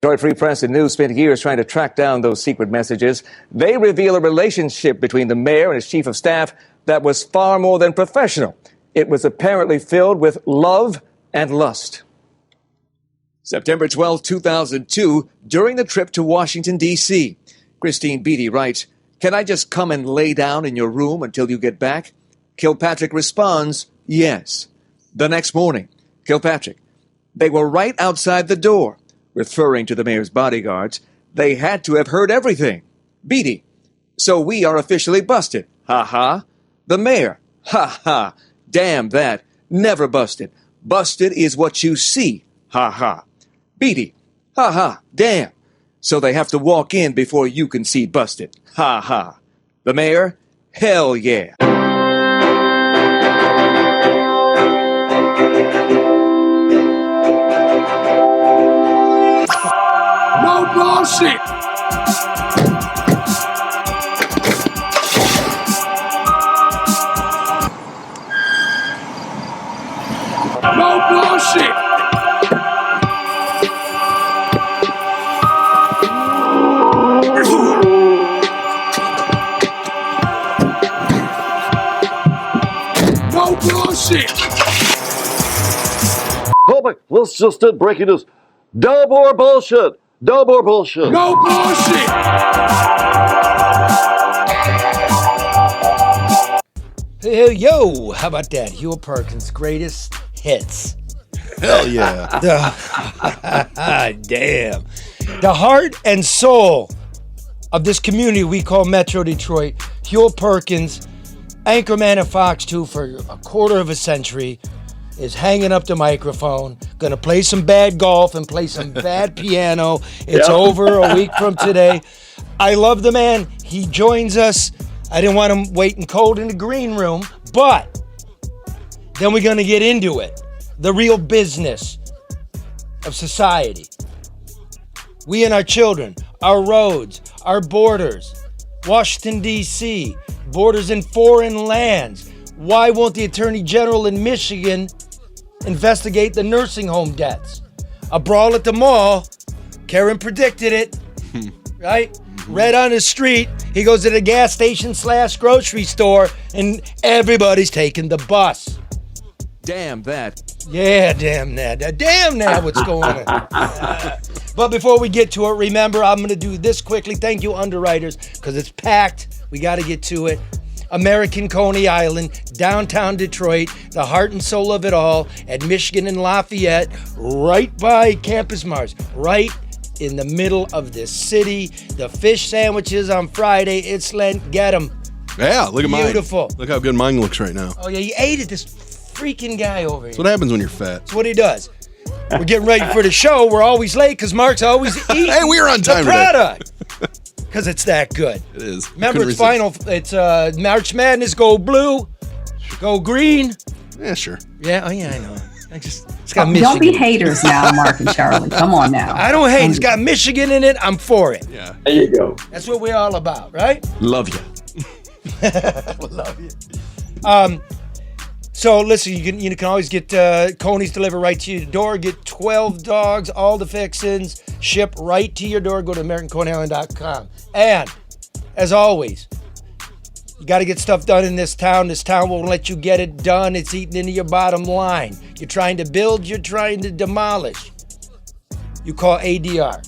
Detroit Free Press and News spent years trying to track down those secret messages. They reveal a relationship between the mayor and his chief of staff that was far more than professional. It was apparently filled with love and lust. September 12, 2002, during the trip to Washington, D.C., Christine Beatty writes, "Can I just come and lay down in your room until you get back?" Kilpatrick responds, "Yes." The next morning, Kilpatrick, "They were right outside the door," referring to the mayor's bodyguards. "They had to have heard everything." Beatty, "So we are officially busted." Ha ha. The mayor, "Ha ha. Damn that. Never busted. Busted is what you see. Ha ha." Beatty, "Ha ha. Damn. So they have to walk in before you can see busted. Ha ha." The mayor, "Hell yeah." No bullshit. No bullshit. No bullshit. Public, let's just end breaking news. No more bullshit. No more bullshit. No bullshit. Hey, yo, how about that? Huel Perkins' greatest hits. Hell yeah. Damn. The heart and soul of this community we call Metro Detroit. Huel Perkins, Anchorman at Fox 2 for a quarter of a century, is hanging up the microphone, gonna play some bad golf and play some bad piano. It's over a week from today. I love the man. He joins us. I didn't want him waiting cold in the green room, but then we're gonna get into it. The real business of society. We and our children, our roads, our borders, Washington, D.C., borders in foreign lands. Why won't the Attorney General in Michigan investigate the nursing home deaths? A brawl at the mall. Karen predicted it, right? Red on the street. He goes to the gas station / grocery store, and everybody's taking the bus. Damn that. Yeah, damn that. Damn that, what's going on? But before we get to it, remember, I'm going to do this quickly. Thank you, underwriters, because it's packed. We got to get to it. American Coney Island, downtown Detroit, the heart and soul of it all, at Michigan and Lafayette, right by Campus Mars, right in the middle of this city. The fish sandwiches on Friday, it's Lent, get them. Yeah, look at mine. Beautiful. Look how good mine looks right now. Oh yeah, you ate it, this freaking guy over here. That's what happens when you're fat. That's what he does. We're getting ready for the show. We're always late because Mark's always eating Hey, we were on time the today. product. Because it's that good. It is. Remember, Couldn't it's resist. final. It's March Madness. Go blue. Go green. Yeah, sure. Yeah, oh yeah, I know. It's got Oh, Michigan. don't be haters now, Mark and Charlie. Come on now. I don't hate. It's got Michigan in it. I'm for it. Yeah. There you go. That's what we're all about, right? Love you. Love you. So listen, you can always get Coney's delivered right to your door. Get 12 dogs, all the fixins, ship right to your door. Go to AmericanConeyIsland.com. And as always, you got to get stuff done in this town. This town won't let you get it done. It's eating into your bottom line. You're trying to build, you're trying to demolish. You call ADR.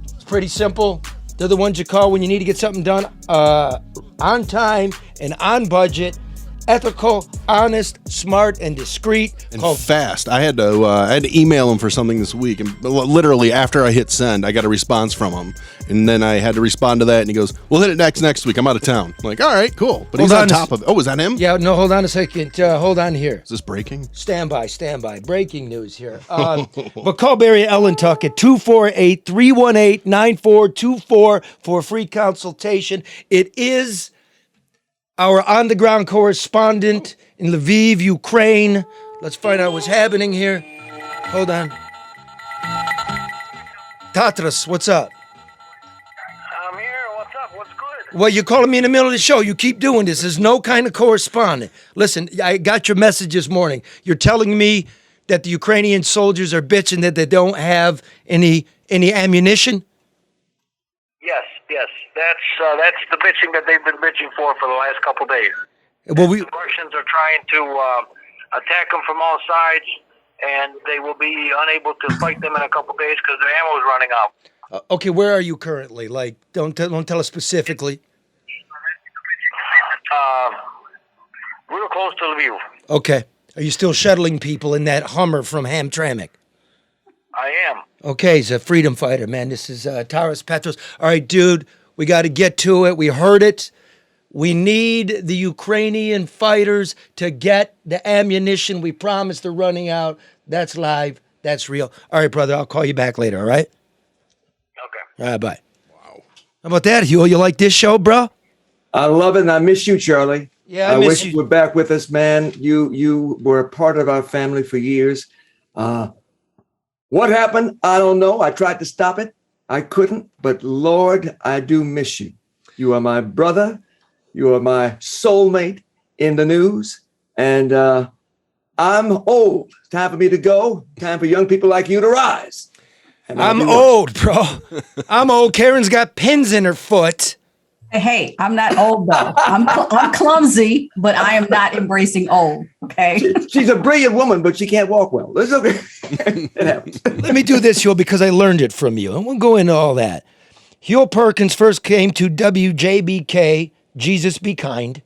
It's pretty simple. They're the ones you call when you need to get something done on time and on budget. Ethical, honest, smart, and discreet. And fast. I had to email him for something this week, and literally after I hit send, I got a response from him, and then I had to respond to that, and he goes, "We'll hit it next week. I'm out of town." I'm like, all right, cool. But he's on top of it. Oh, is that him? Yeah, no, hold on a second. Hold on here. Is this breaking? Stand by. Breaking news here. But call Barry Ellentuck at 248-318-9424 for a free consultation. It is our on-the-ground correspondent in Lviv, Ukraine. Let's find out what's happening here. Hold on. Tatras, what's up? I'm here. What's up? What's good? Well, you're calling me in the middle of the show. You keep doing this. There's no kind of correspondent. Listen, I got your message this morning. You're telling me that the Ukrainian soldiers are bitching that they don't have any Any ammunition? Yes. That's the bitching that they've been bitching for the last couple days. Well, The Russians are trying to attack them from all sides, and they will be unable to fight them in a couple days because their ammo is running out. okay, where are you currently? Like, don't tell us specifically. Real close to Lviv. Okay. Are you still shuttling people in that Hummer from Hamtramck? I am. Okay, he's a freedom fighter, man. This is Taras Petros. All right, dude, we got to get to it. We heard it. We need the Ukrainian fighters to get the ammunition. We promised they're running out. That's live. That's real. All right, brother, I'll call you back later, all right? Okay. All right, bye. Wow. How about that, Huel? You like this show, bro? I love it, and I miss you, Charlie. Yeah, I wish miss you. you were back with us, man. You were a part of our family for years. What happened? I don't know. I tried to stop it. I couldn't, but Lord, I do miss you. You are my brother. You are my soulmate in the news. And I'm old. Time for me to go. Time for young people like you to rise. And I'm old, bro. I'm old. Karen's got pins in her foot. Hey, I'm not old though. I'm clumsy, but I am not embracing old. Okay. She's a brilliant woman, but she can't walk well. It's okay. It happens. Let me do this, Huel, because I learned it from you. And we'll go into all that. Huel Perkins first came to WJBK, Jesus Be Kind.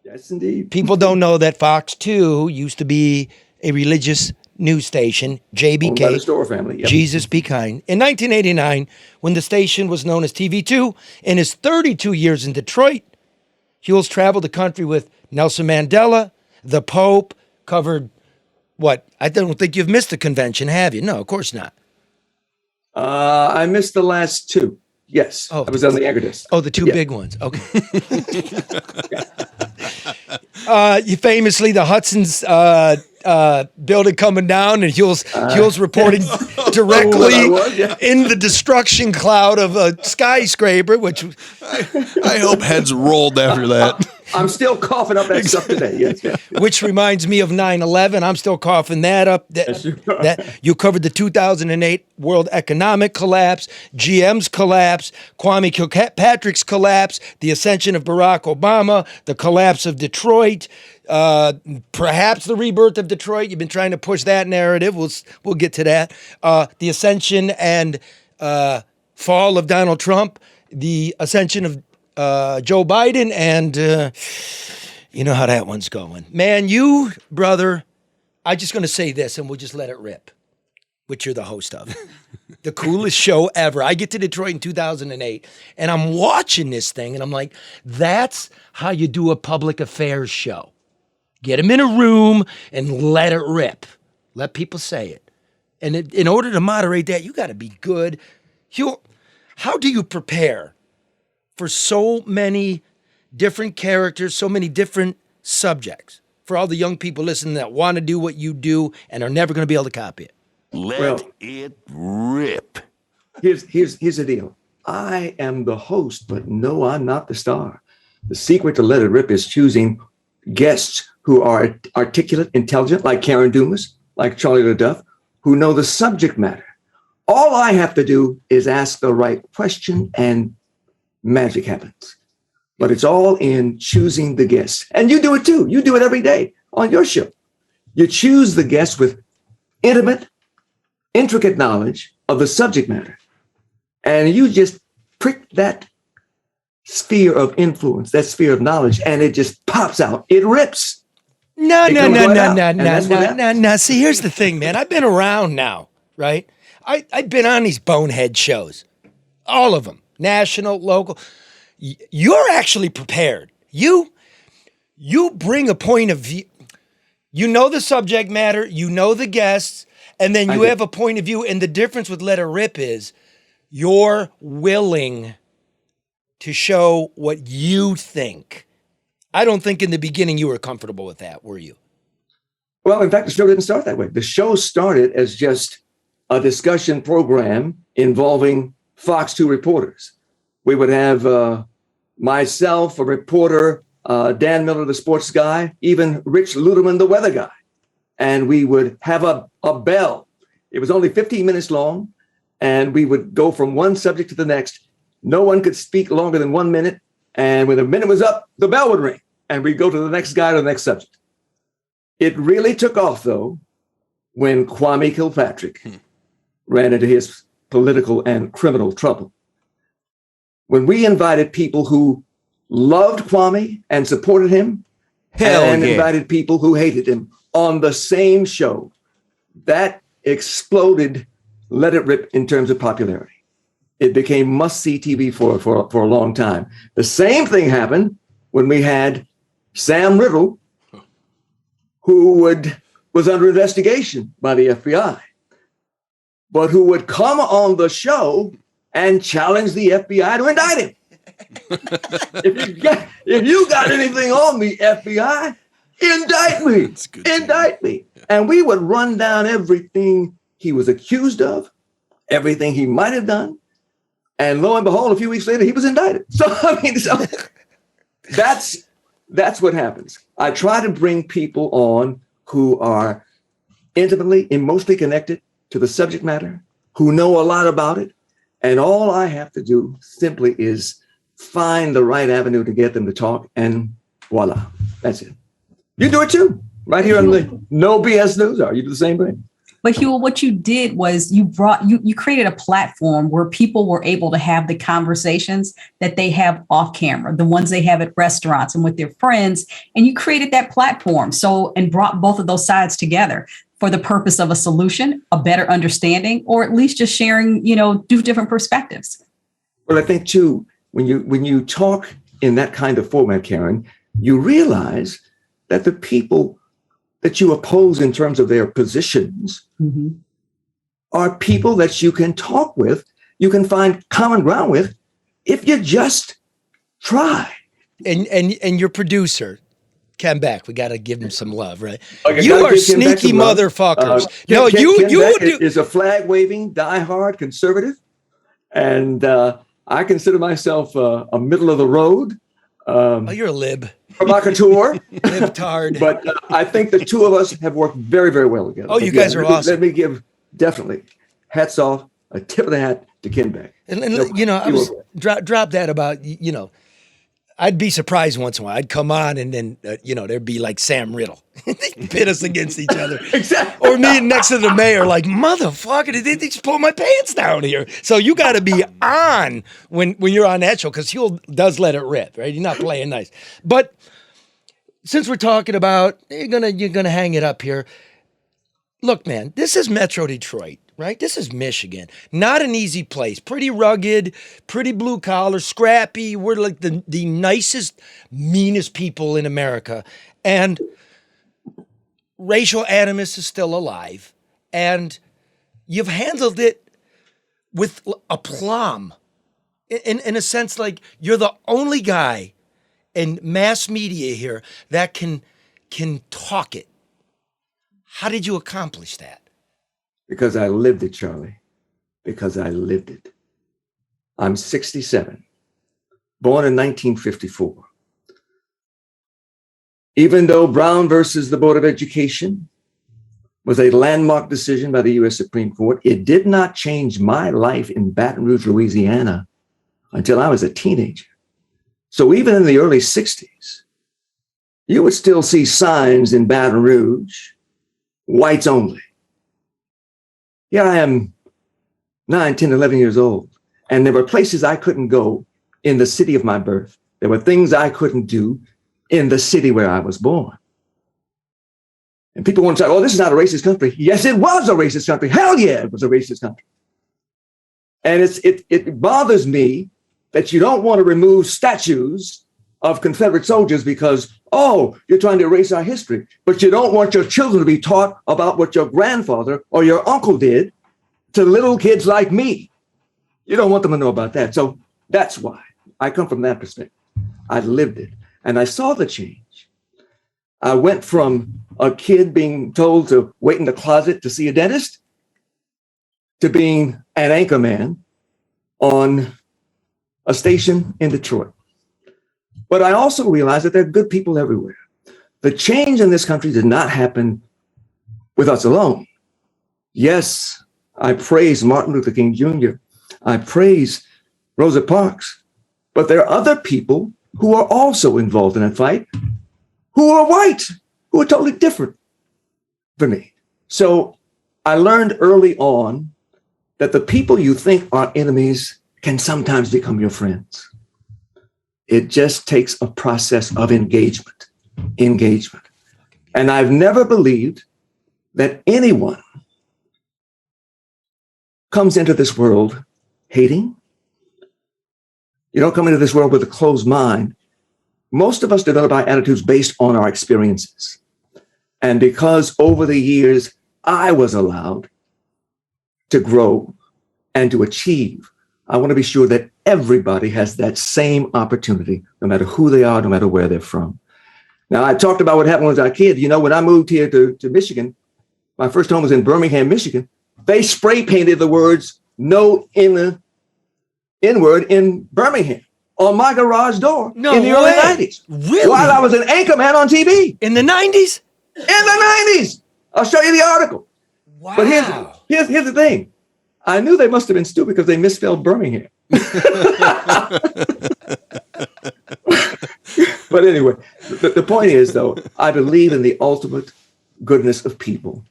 Yes, indeed. People don't know that Fox 2 used to be a religious news station, Owned by the JBK, Storer family. Yep. Jesus Be Kind. In 1989, when the station was known as TV2, in his 32 years in Detroit, Huel's traveled the country with Nelson Mandela, the Pope, covered what? I don't think you've missed the convention, have you? No, of course not. I missed the last two. Yes. Oh. I was on the anchor desk. Oh, the two big ones. Okay. You famously, the Hudson's building coming down, and Huel's reporting directly in the destruction cloud of a skyscraper, which I hope heads rolled after that. I'm still coughing up that stuff today. Yes. which reminds me of 9/11. I'm still coughing that up. That you covered the 2008 World Economic collapse, GM's collapse, Kwame Kilpatrick's collapse, the ascension of Barack Obama, the collapse of Detroit, perhaps the rebirth of Detroit. You've been trying to push that narrative. We'll get to that. The ascension and fall of Donald Trump, the ascension of Joe Biden, and you know how that one's going. Man, you, brother, I'm just going to say this, and we'll just let it rip, which you're the host of. The coolest show ever. I get to Detroit in 2008, and I'm watching this thing, and I'm like, that's how you do a public affairs show. Get them in a room and let it rip. Let people say it. And in order to moderate that, you got to be good. How do you prepare for so many different characters, so many different subjects, for all the young people listening that want to do what you do and are never going to be able to copy it? Let it rip. Here's the deal. I am the host, but no, I'm not the star. The secret to Let It Rip is choosing guests who are articulate, intelligent, like Karen Dumas, like Charlie LeDuff, who know the subject matter. All I have to do is ask the right question and magic happens. But it's all in choosing the guests. And you do it too. You do it every day on your show. You choose the guests with intimate, intricate knowledge of the subject matter. And you just prick that sphere of influence, that sphere of knowledge, and it just pops out. It rips. No. See, here's the thing, man. I've been around now, right? I've been on these bonehead shows, all of them, national, local. You're actually prepared. You bring a point of view. You know the subject matter, you know the guests, and then you have a point of view. And the difference with Let It Rip is you're willing to show what you think. I don't think in the beginning you were comfortable with that, were you? Well, in fact, the show didn't start that way. The show started as just a discussion program involving Fox 2 reporters. We would have myself, a reporter, Dan Miller, the sports guy, even Rich Luderman, the weather guy. And we would have a bell. It was only 15 minutes long. and we would go from one subject to the next. No one could speak longer than 1 minute. And when the minute was up, the bell would ring, and we'd go to the next guy to the next subject. It really took off, though, when Kwame Kilpatrick ran into his political and criminal trouble. When we invited people who loved Kwame and supported him, invited people who hated him on the same show, that exploded, let it rip in terms of popularity. It became must-see TV for a long time. The same thing happened when we had Sam Riddle, who was under investigation by the FBI, but who would come on the show and challenge the FBI to indict him. If you got anything on the FBI, indict me, indict me. And we would run down everything he was accused of, everything he might have done. And lo and behold, a few weeks later, he was indicted. So, that's what happens. I try to bring people on who are intimately, emotionally connected to the subject matter, who know a lot about it. And all I have to do simply is find the right avenue to get them to talk, and voila, that's it. You do it too, right here on the No BS News Hour. You do the same thing. But Huel, what you did was you created a platform where people were able to have the conversations that they have off camera, the ones they have at restaurants and with their friends. And you created that platform and brought both of those sides together for the purpose of a solution, a better understanding, or at least just sharing, two different perspectives. Well, I think too, when you talk in that kind of format, Karen, you realize that the people that you oppose in terms of their positions are people that you can talk with, you can find common ground with, if you just try. And your producer, Ken Beck, we got to give him some love, right? You are sneaky motherfuckers. Ken Beck is a flag-waving, die-hard conservative, and I consider myself a middle of the road. You're a lib. Provocateur. Libtard. But I think the two of us have worked very, very well together. Oh, you guys are awesome. Let me give definitely hats off, a tip of the hat to Ken Beck. And I was drop that about, I'd be surprised once in a while. I'd come on and then, there'd be like Sam Riddle. They'd pit us against each other. Exactly. Or me next to the mayor, like, motherfucker, they just pull my pants down here. So you got to be on when you're on that show, because Huel does let it rip, right? You're not playing nice. But since we're talking about, you're gonna hang it up here. Look, man, this is Metro Detroit. Right? This is Michigan. Not an easy place. Pretty rugged, pretty blue collar, scrappy. We're like the nicest, meanest people in America. And racial animus is still alive. And you've handled it with aplomb. In a sense, like you're the only guy in mass media here that can talk it. How did you accomplish that? Because I lived it, Charlie. Because I lived it. I'm 67, born in 1954. Even though Brown versus the Board of Education was a landmark decision by the U.S. Supreme Court, it did not change my life in Baton Rouge, Louisiana, until I was a teenager. So even in the early 60s, you would still see signs in Baton Rouge, whites only. Here I am, 9, 10, 11 years old, and there were places I couldn't go in the city of my birth. There were things I couldn't do in the city where I was born. And people want to say, oh, this is not a racist country. Yes, it was a racist country. Hell yeah, it was a racist country. And it bothers me that you don't want to remove statues of Confederate soldiers because, oh, you're trying to erase our history, but you don't want your children to be taught about what your grandfather or your uncle did to little kids like me. You don't want them to know about that. So that's why I come from that perspective. I lived it and I saw the change. I went from a kid being told to wait in the closet to see a dentist to being an anchorman on a station in Detroit. But I also realized that there are good people everywhere. The change in this country did not happen with us alone. Yes, I praise Martin Luther King Jr. I praise Rosa Parks. But there are other people who are also involved in that fight who are white, who are totally different from me. So I learned early on that the people you think are enemies can sometimes become your friends. It just takes a process of engagement. And I've never believed that anyone comes into this world hating. You don't come into this world with a closed mind. Most of us develop our attitudes based on our experiences. And because over the years, I was allowed to grow and to achieve, I want to be sure that everybody has that same opportunity, no matter who they are, no matter where they're from. Now, I talked about what happened when I was a kid. You know, when I moved here to Michigan, my first home was in Birmingham, Michigan. They spray painted the words "No N-word" in Birmingham on my garage door in the early 90s. Really? While I was an anchorman on TV. In the 90s? In the 90s. I'll show you the article. Wow. But here's the thing. I knew they must have been stupid because they misspelled Birmingham. But anyway, the point is, though, I believe in the ultimate goodness of people,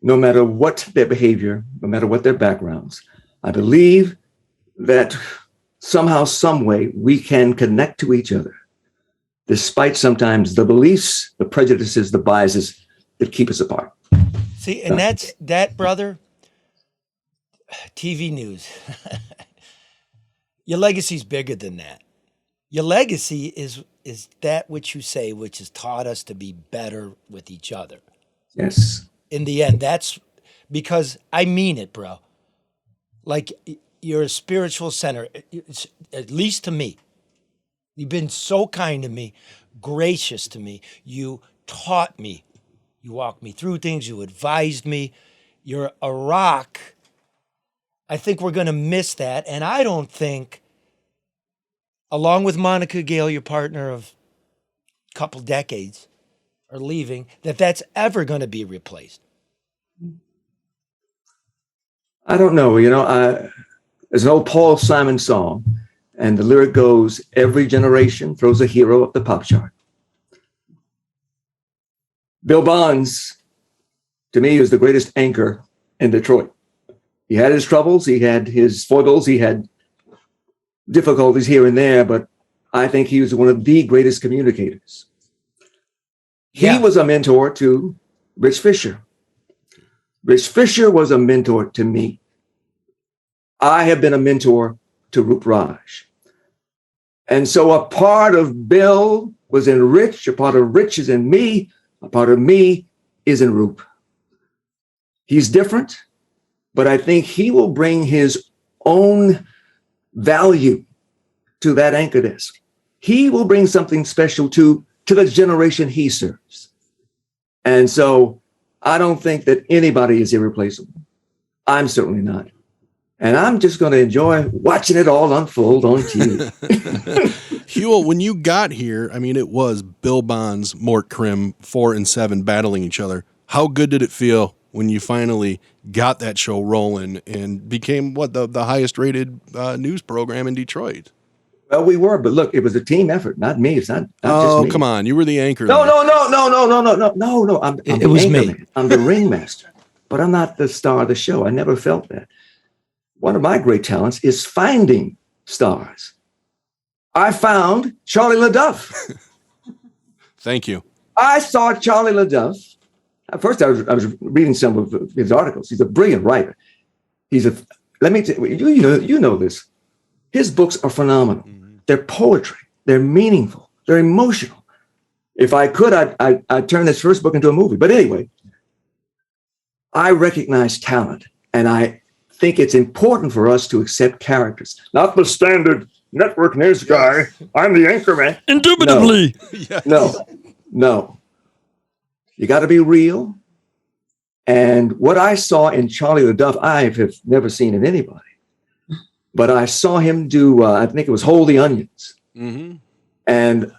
no matter what their behavior, no matter what their backgrounds. I believe that somehow, some way, we can connect to each other, despite sometimes the beliefs, the prejudices, the biases that keep us apart. See, and that, brother, TV news. Your legacy's bigger than that. Your legacy is that which you say, which has taught us to be better with each other. Yes. In the end, that's because I mean it, bro. Like, you're a spiritual center, at least to me. You've been so kind to me, gracious to me. You taught me. You walked me through things. You advised me. You're a rock. I think we're going to miss that. And I don't think, along with Monica Gale, your partner of a couple decades, are leaving, that's ever going to be replaced. I don't know. You know, there's an old Paul Simon song, and the lyric goes, "Every generation throws a hero up the pop chart." Bill Bonds, to me, is the greatest anchor in Detroit. He had his troubles, he had his foibles, he had difficulties here and there, but I think he was one of the greatest communicators. He was a mentor to Rich Fisher. Rich Fisher was a mentor to me. I have been a mentor to Roop Raj. And so a part of Bill was in Rich, a part of Rich is in me, a part of me is in Roop. He's different, but I think he will bring his own value to that anchor desk. He will bring something special to the generation he serves. And so I don't think that anybody is irreplaceable. I'm certainly not. And I'm just going to enjoy watching it all unfold on TV. Huel, when you got here, I mean, it was Bill Bonds, Mort Krim, 4 and 7 battling each other. How good did it feel when you finally got that show rolling and became the highest rated news program in Detroit? Well, we were, but look, it was a team effort, not me. It's not just me. Oh, come on. You were the anchor. No. I'm It was me. Man. I'm the ringmaster, but I'm not the star of the show. I never felt that. One of my great talents is finding stars. I found Charlie LeDuff. Thank you. I saw Charlie LeDuff. At first, I was reading some of his articles. He's a brilliant writer. Let me tell you, you know this. His books are phenomenal. Mm-hmm. They're poetry. They're meaningful. They're emotional. If I could, I'd turn this first book into a movie. But anyway, I recognize talent, and I think it's important for us to accept characters, not the standard network news guy. I'm the anchorman. Indubitably. No. You got to be real. And what I saw in Charlie LeDuff, I have never seen in anybody. But I saw him do, I think it was Hold the Onions. Mm-hmm. And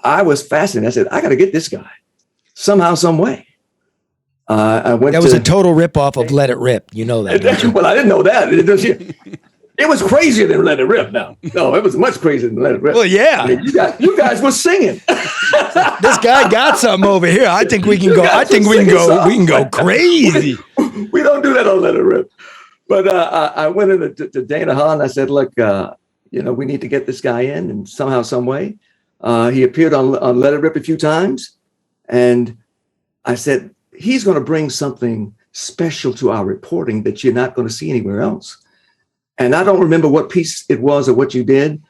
I was fascinated. I said, I got to get this guy somehow, some way. I went. That was a total ripoff of Let It Rip. You know that. Don't you? Well, I didn't know that. It was crazier than Let It Rip. Now, no, it was much crazier than Let It Rip. Well, yeah. I mean, you guys were singing. This guy got something over here. I think we can go. I think we can go. We can go crazy. We don't do that on Let It Rip. But I went in to Dana Hall and I said, look, we need to get this guy in, and somehow, some way. He appeared on Let It Rip a few times, and I said, he's going to bring something special to our reporting that you're not going to see anywhere else. And I don't remember what piece it was or what you did,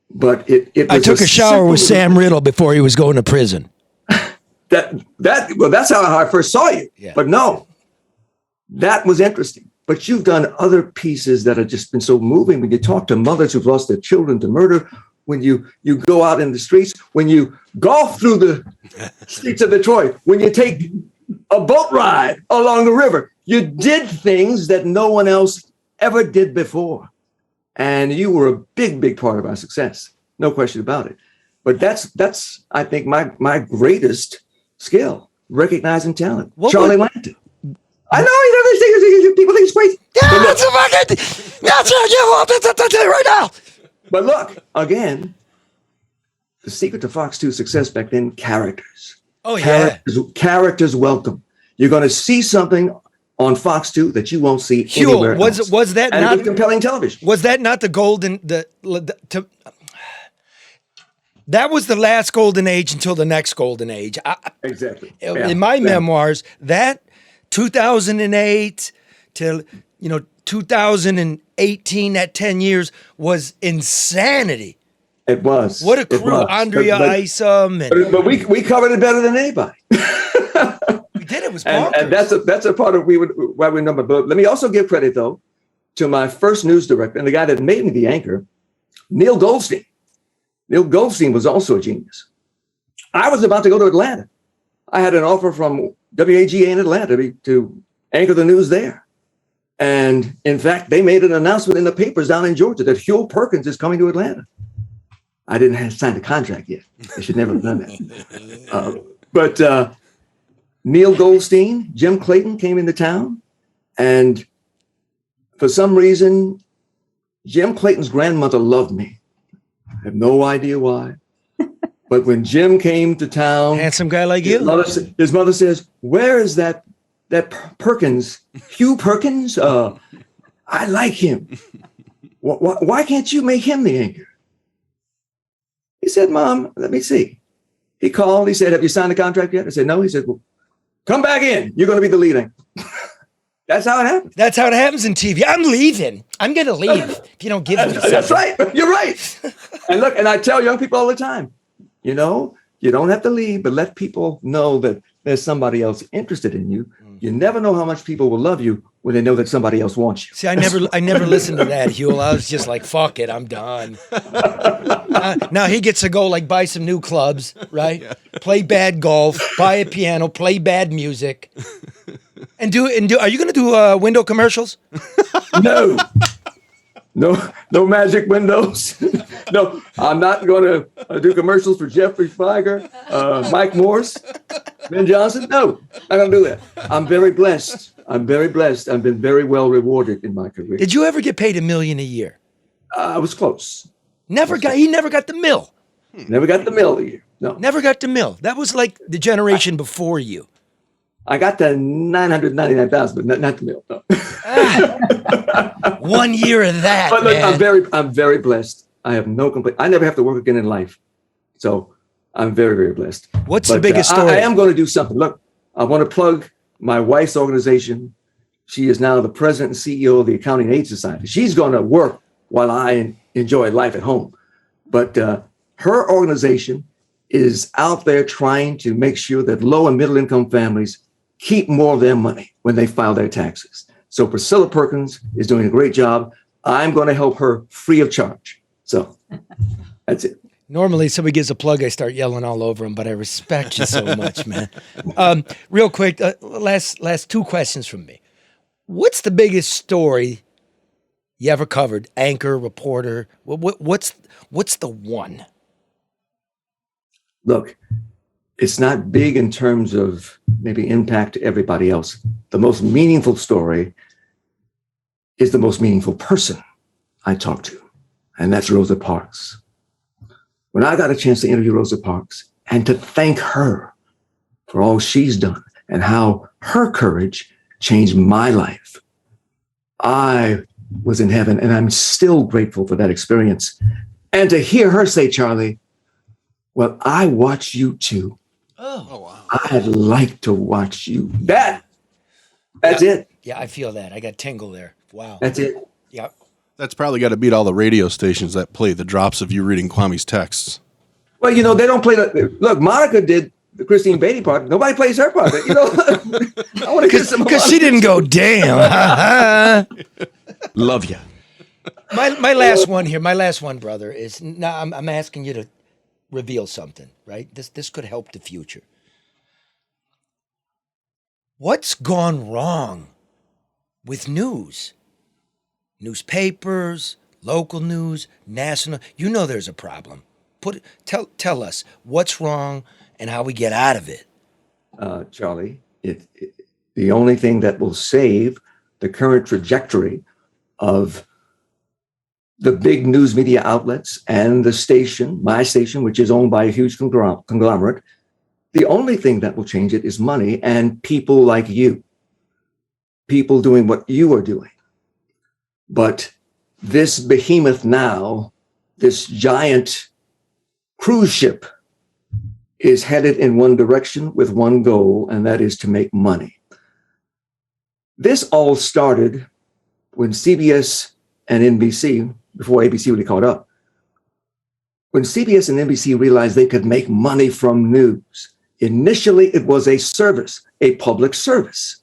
but it was. I took a shower with Sam Riddle before he was going to prison. That's how I first saw you. Yeah. But no, that was interesting. But you've done other pieces that have just been so moving. When you talk to mothers who've lost their children to murder, when you go out in the streets, when you golf through the streets of Detroit, when you take a boat ride along the river, you did things that no one else ever did before. And you were a big, big part of our success. No question about it. But that's I think, my greatest skill, recognizing talent. Charlie Lanton. I know people think it's crazy. Yeah, right now. But look, again, the secret to Fox 2 success back then, characters. Oh, yeah. Characters welcome. You're going to see something on Fox 2 that you won't see anywhere else. Was that and not compelling television? Was that not the golden that was the last golden age until the next golden age. Exactly. In my memoirs, that 2008 till 2018, that 10 years was insanity. It was. What a crew. Andrea Isom. But we covered it better than anybody. We did. It was bonkers. And that's a part of why we number. But let me also give credit, though, to my first news director and the guy that made me the anchor, Neil Goldstein. Neil Goldstein was also a genius. I was about to go to Atlanta. I had an offer from WAGA in Atlanta to anchor the news there. And in fact, they made an announcement in the papers down in Georgia that Huel Perkins is coming to Atlanta. I didn't have signed the contract yet. I should never have done that. But Neil Goldstein, Jim Clayton came into town. And for some reason, Jim Clayton's grandmother loved me. I have no idea why. But when Jim came to town, handsome guy like you, his mother says, "Where is that Perkins, Huel Perkins? I like him. Why can't you make him the anchor?" He said, "Mom, let me see." He called. He said, "Have you signed the contract yet?" I said, "No." He said, "Well, come back in. You're going to be the lead anchor." That's how it happens. That's how it happens in TV. I'm leaving. I'm going to leave if you don't give me something. That's right. You're right. And look, and I tell young people all the time, you don't have to leave, but let people know that there's somebody else interested in you. You never know how much people will love you when they know that somebody else wants you. See, I never listened to that, Huel. I was just like, fuck it, I'm done. Now he gets to go buy some new clubs, right? Yeah. Play bad golf, buy a piano, play bad music. And do are you going to do window commercials? No magic windows. No, I'm not going to do commercials for Jeffrey Feiger, Mike Morse, Ben Johnson. No, I'm not going to do that. I'm very blessed. I've been very well rewarded in my career. Did you ever get paid $1 million a year? I was close. He never got the mill. Never got the mill a year. No. Never got the mill. That was like the generation before you. I got the 999,000, but not the mill. No. 1 year of that. But look, man. I'm very blessed. I have no complaint. I never have to work again in life, so I'm very, very blessed. What's the biggest story? I am going to do something. Look, I want to plug my wife's organization. She is now the president and CEO of the Accounting Aid Society. She's going to work while I enjoy life at home, but her organization is out there trying to make sure that low and middle income families keep more of their money when they file their taxes. So Priscilla Perkins is doing a great job. I'm going to help her free of charge. So that's it. Normally, somebody gives a plug, I start yelling all over them, but I respect you so much, man. Real quick, last two questions from me. What's the biggest story you ever covered? Anchor, reporter? What's the one? Look, it's not big in terms of maybe impact to everybody else. The most meaningful story is the most meaningful person I talk to, and that's Rosa Parks. When I got a chance to interview Rosa Parks and to thank her for all she's done and how her courage changed my life, I was in heaven, and I'm still grateful for that experience. And to hear her say, Charlie, well, I watch you too. Oh, wow. I'd like to watch you. That's it. Yeah, I feel that. I got tingle there. Wow. That's it. Yep. That's probably got to beat all the radio stations that play the drops of you reading Kwame's texts. Well, you know, they don't play the, look, Monica did the Christine Beatty part. Nobody plays her part. You know, I want to get some. Because she didn't go, damn. Love you. My last one here, my last one, brother, is now I'm asking you to reveal something, right? This could help the future. What's gone wrong with news? Newspapers, local news, national. You know there's a problem. Tell us what's wrong and how we get out of it. Charlie, the only thing that will save the current trajectory of the big news media outlets and the station, my station, which is owned by a huge conglomerate, the only thing that will change it is money and people like you, people doing what you are doing. But this behemoth now, this giant cruise ship, is headed in one direction with one goal, and that is to make money. This all started when CBS and NBC, before ABC really caught up, when CBS and NBC realized they could make money from news. Initially, it was a service, a public service,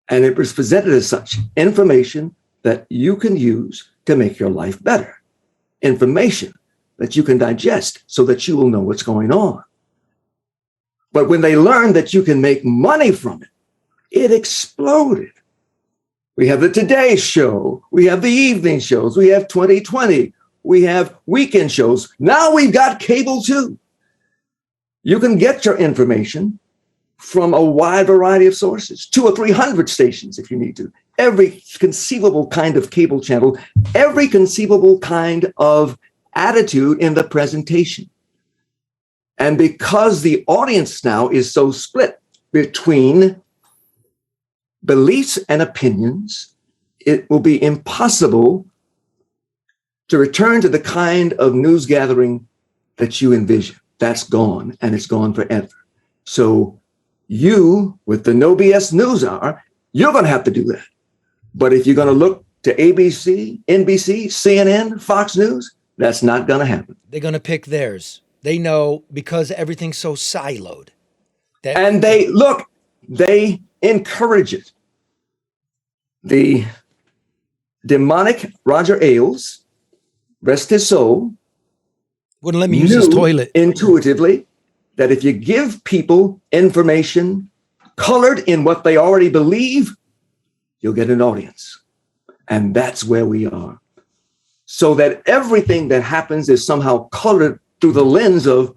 and it was presented as such, information that you can use to make your life better, information that you can digest so that you will know what's going on. But when they learned that you can make money from it, it exploded. We have the Today Show, we have the evening shows, we have 2020, we have weekend shows. Now we've got cable too. You can get your information from a wide variety of sources, 200 or 300 stations if you need to. Every conceivable kind of cable channel, every conceivable kind of attitude in the presentation. And because the audience now is so split between beliefs and opinions, it will be impossible to return to the kind of news gathering that you envision. That's gone, and it's gone forever. So you, with the No BS News Hour, you're going to have to do that. But if you're going to look to ABC, NBC, CNN, Fox News, that's not going to happen. They're going to pick theirs. They know because everything's so siloed. And they encourage it. The demonic Roger Ailes, rest his soul, wouldn't let me use his toilet. Intuitively, that if you give people information colored in what they already believe, you'll get an audience. And that's where we are. So that everything that happens is somehow colored through the lens of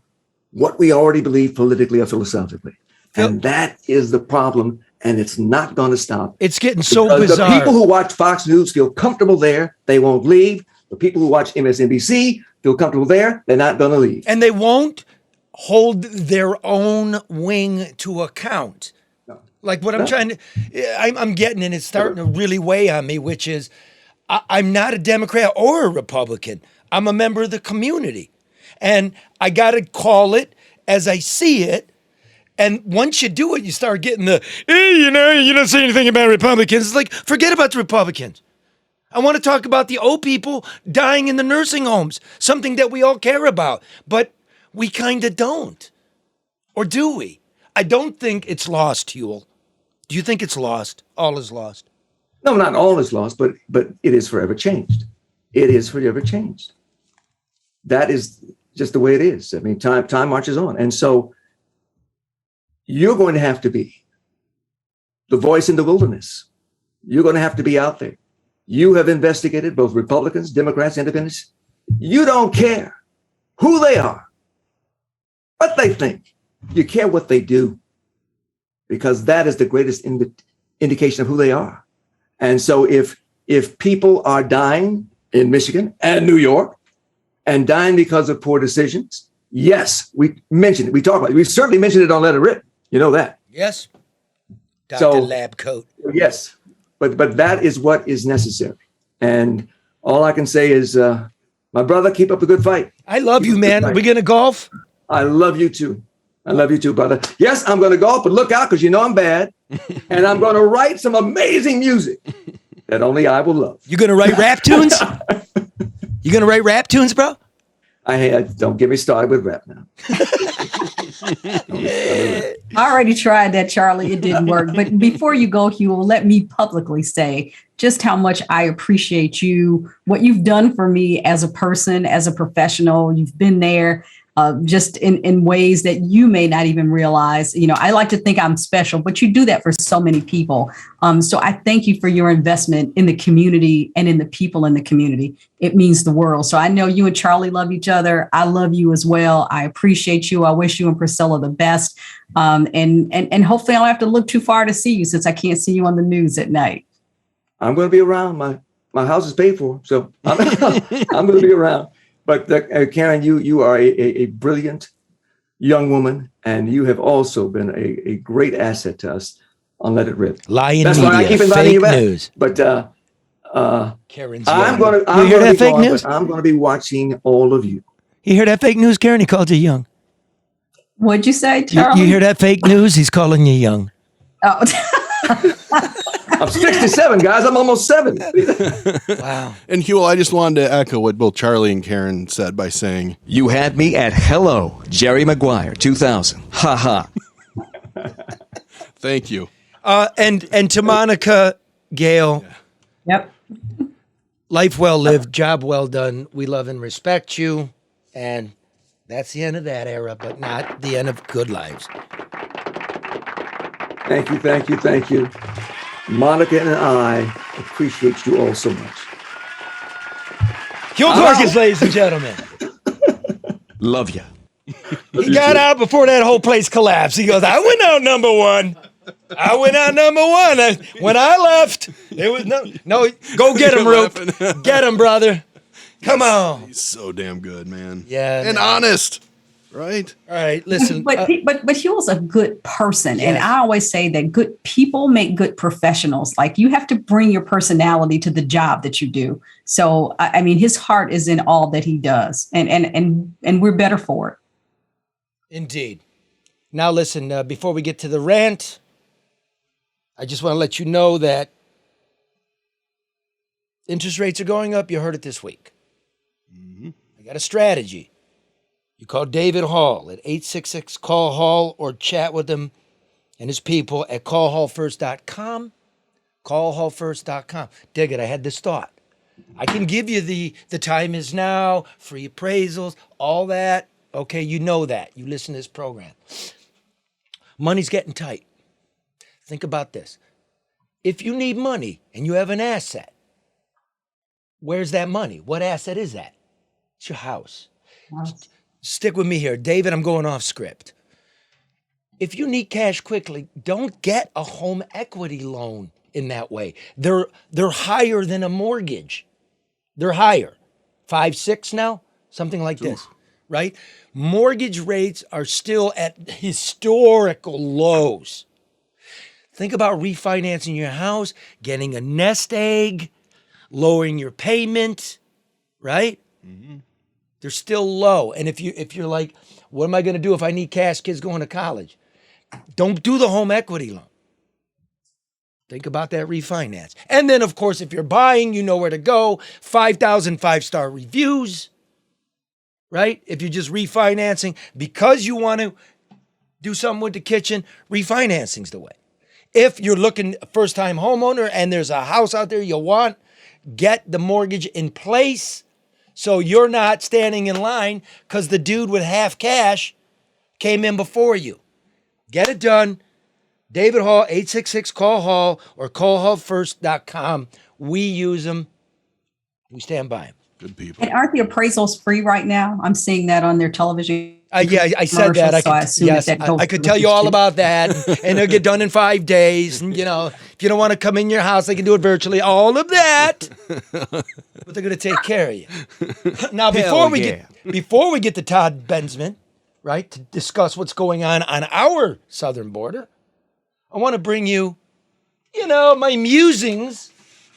what we already believe politically or philosophically. And that is the problem, and it's not going to stop. It's getting so bizarre. The people who watch Fox News feel comfortable there. They won't leave. The people who watch MSNBC feel comfortable there. They're not going to leave. And they won't hold their own wing to account. No. Like what I'm trying to, I'm getting, and it's starting to really weigh on me, which is I'm not a Democrat or a Republican. I'm a member of the community. And I got to call it as I see it. And once you do it, you start getting the, you don't say anything about Republicans. It's like, forget about the Republicans. I want to talk about the old people dying in the nursing homes, something that we all care about. But we kind of don't. Or do we? I don't think it's lost, Huel. Do you think it's lost? All is lost? No, not all is lost, but it is forever changed. It is forever changed. That is just the way it is. I mean, time marches on. And so you're going to have to be the voice in the wilderness. You're going to have to be out there. You have investigated both Republicans, Democrats, Independents. You don't care who they are, what they think. You care what they do, because that is the greatest indication of who they are. And so if people are dying in Michigan and New York and dying because of poor decisions, yes, we mentioned it. We talk about it. We certainly mentioned it on Let It Rip. You know that. Yes. Dr. So, Lab Coat. Yes. But that is what is necessary. And all I can say is, my brother, keep up the good fight. I love you, man. Are we going to golf? I love you too. I love you too, brother. Yes, I'm going to golf, but look out, because you know I'm bad. And I'm going to write some amazing music that only I will love. You going to write rap tunes? You going to write rap tunes, bro? Don't get me started with rap now. I already tried that, Charlie. It didn't work. But before you go, Huel, let me publicly say just how much I appreciate you, what you've done for me as a person, as a professional. You've been there. Just in ways that you may not even realize. You know, I like to think I'm special, but you do that for so many people. So I thank you for your investment in the community and in the people in the community. It means the world. So I know you and Charlie love each other. I love you as well. I appreciate you. I wish you and Priscilla the best. And hopefully I don't have to look too far to see you, since I can't see you on the news at night. I'm going to be around. My house is paid for, so I'm going to be around. But Karen, you are a brilliant young woman, and you have also been a great asset to us on Let It Rip. Lying That's media, why I keep inviting you back. news. But Karen's I'm young. going to. You hear that fake news? I'm going to be watching all of you. You hear that fake news, Karen? He called you young. What'd you say, Charlie? You hear that fake news? He's calling you young. Oh. I'm 67, guys. I'm almost 70. Wow. And Huel, I just wanted to echo what both Charlie and Karen said by saying, You had me at hello, Jerry Maguire, 2000. Ha ha. thank you. And to Monica, Gail, Yep. life well lived, job well done. We love and respect you. And that's the end of that era, but not the end of good lives. Thank you, thank you, thank you. Monica and I appreciate you all so much. Huel Perkins, ladies and gentlemen. Love you. He got out before that whole place collapsed. He goes, I went out number one. When I left, there was no, go get him, Roop. Get him, brother. Come on. He's so damn good, man. Yeah. And honest, right? All right, listen. But Huel's a good person. Yes. And I always say that good people make good professionals. Like, you have to bring your personality to the job that you do. So, I mean, his heart is in all that he does. And we're better for it. Indeed. Now, listen, before we get to the rant, I just want to let you know that interest rates are going up. You heard it this week. I got a strategy. You call David Hall at 866-CALL-HALL or chat with him and his people at callhallfirst.com. Callhallfirst.com. Dig it, I had this thought. I can give you the time is now, free appraisals, all that. Okay, you know that. You listen to this program. Money's getting tight. Think about this. If you need money and you have an asset, where's that money? What asset is that? It's your house. Stick with me here. David, I'm going off script. If you need cash quickly, don't get a home equity loan in that way. They're higher than a mortgage. They're higher. 5, 6 now, something like this, right? Mortgage rates are still at historical lows. Think about refinancing your house, getting a nest egg, lowering your payment, right? Mm-hmm. They're still low. And if you're like, what am I going to do if I need cash, kids going to college? Don't do the home equity loan. Think about that refinance. And then, of course, if you're buying, you know where to go. 5,000 5-star reviews, right? If you're just refinancing because you want to do something with the kitchen, refinancing's the way. If you're looking first-time homeowner and there's a house out there you want, get the mortgage in place so you're not standing in line because the dude with half cash came in before you. Get it done. David Hall, 866-CALL-HALL or callhallfirst.com. We use them. We stand by them. Good people. And aren't the appraisals free right now? I'm seeing that on their television Yeah, I said that. So I assume that goes I could through tell you all too. about that, and it'll get done in 5 days. And if you don't want to come in your house, they can do it virtually. All of that, but they're going to take care of you. Now, before we get to Todd Bensman, right, to discuss what's going on our southern border, I want to bring you, my musings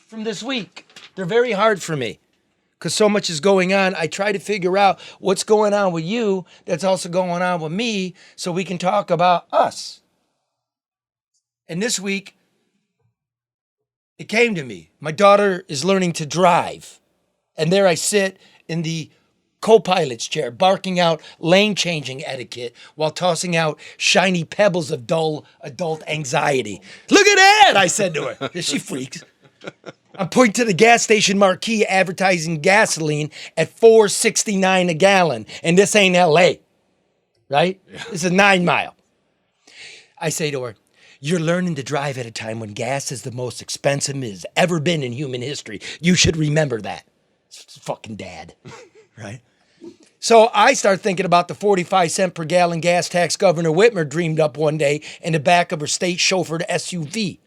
from this week. They're very hard for me, because so much is going on. I try to figure out what's going on with you that's also going on with me so we can talk about us. And this week, it came to me. My daughter is learning to drive. And there I sit in the co-pilot's chair, barking out lane-changing etiquette while tossing out shiny pebbles of dull adult anxiety. Look at that, I said to her. She freaks. I'm pointing to the gas station marquee advertising gasoline at $4.69 a gallon. And this ain't LA, right? This is 9 Mile. I say to her, you're learning to drive at a time when gas is the most expensive it has ever been in human history. You should remember that. It's fucking dad, right? So I start thinking about the 45-cent per gallon gas tax Governor Whitmer dreamed up one day in the back of her state chauffeured SUV.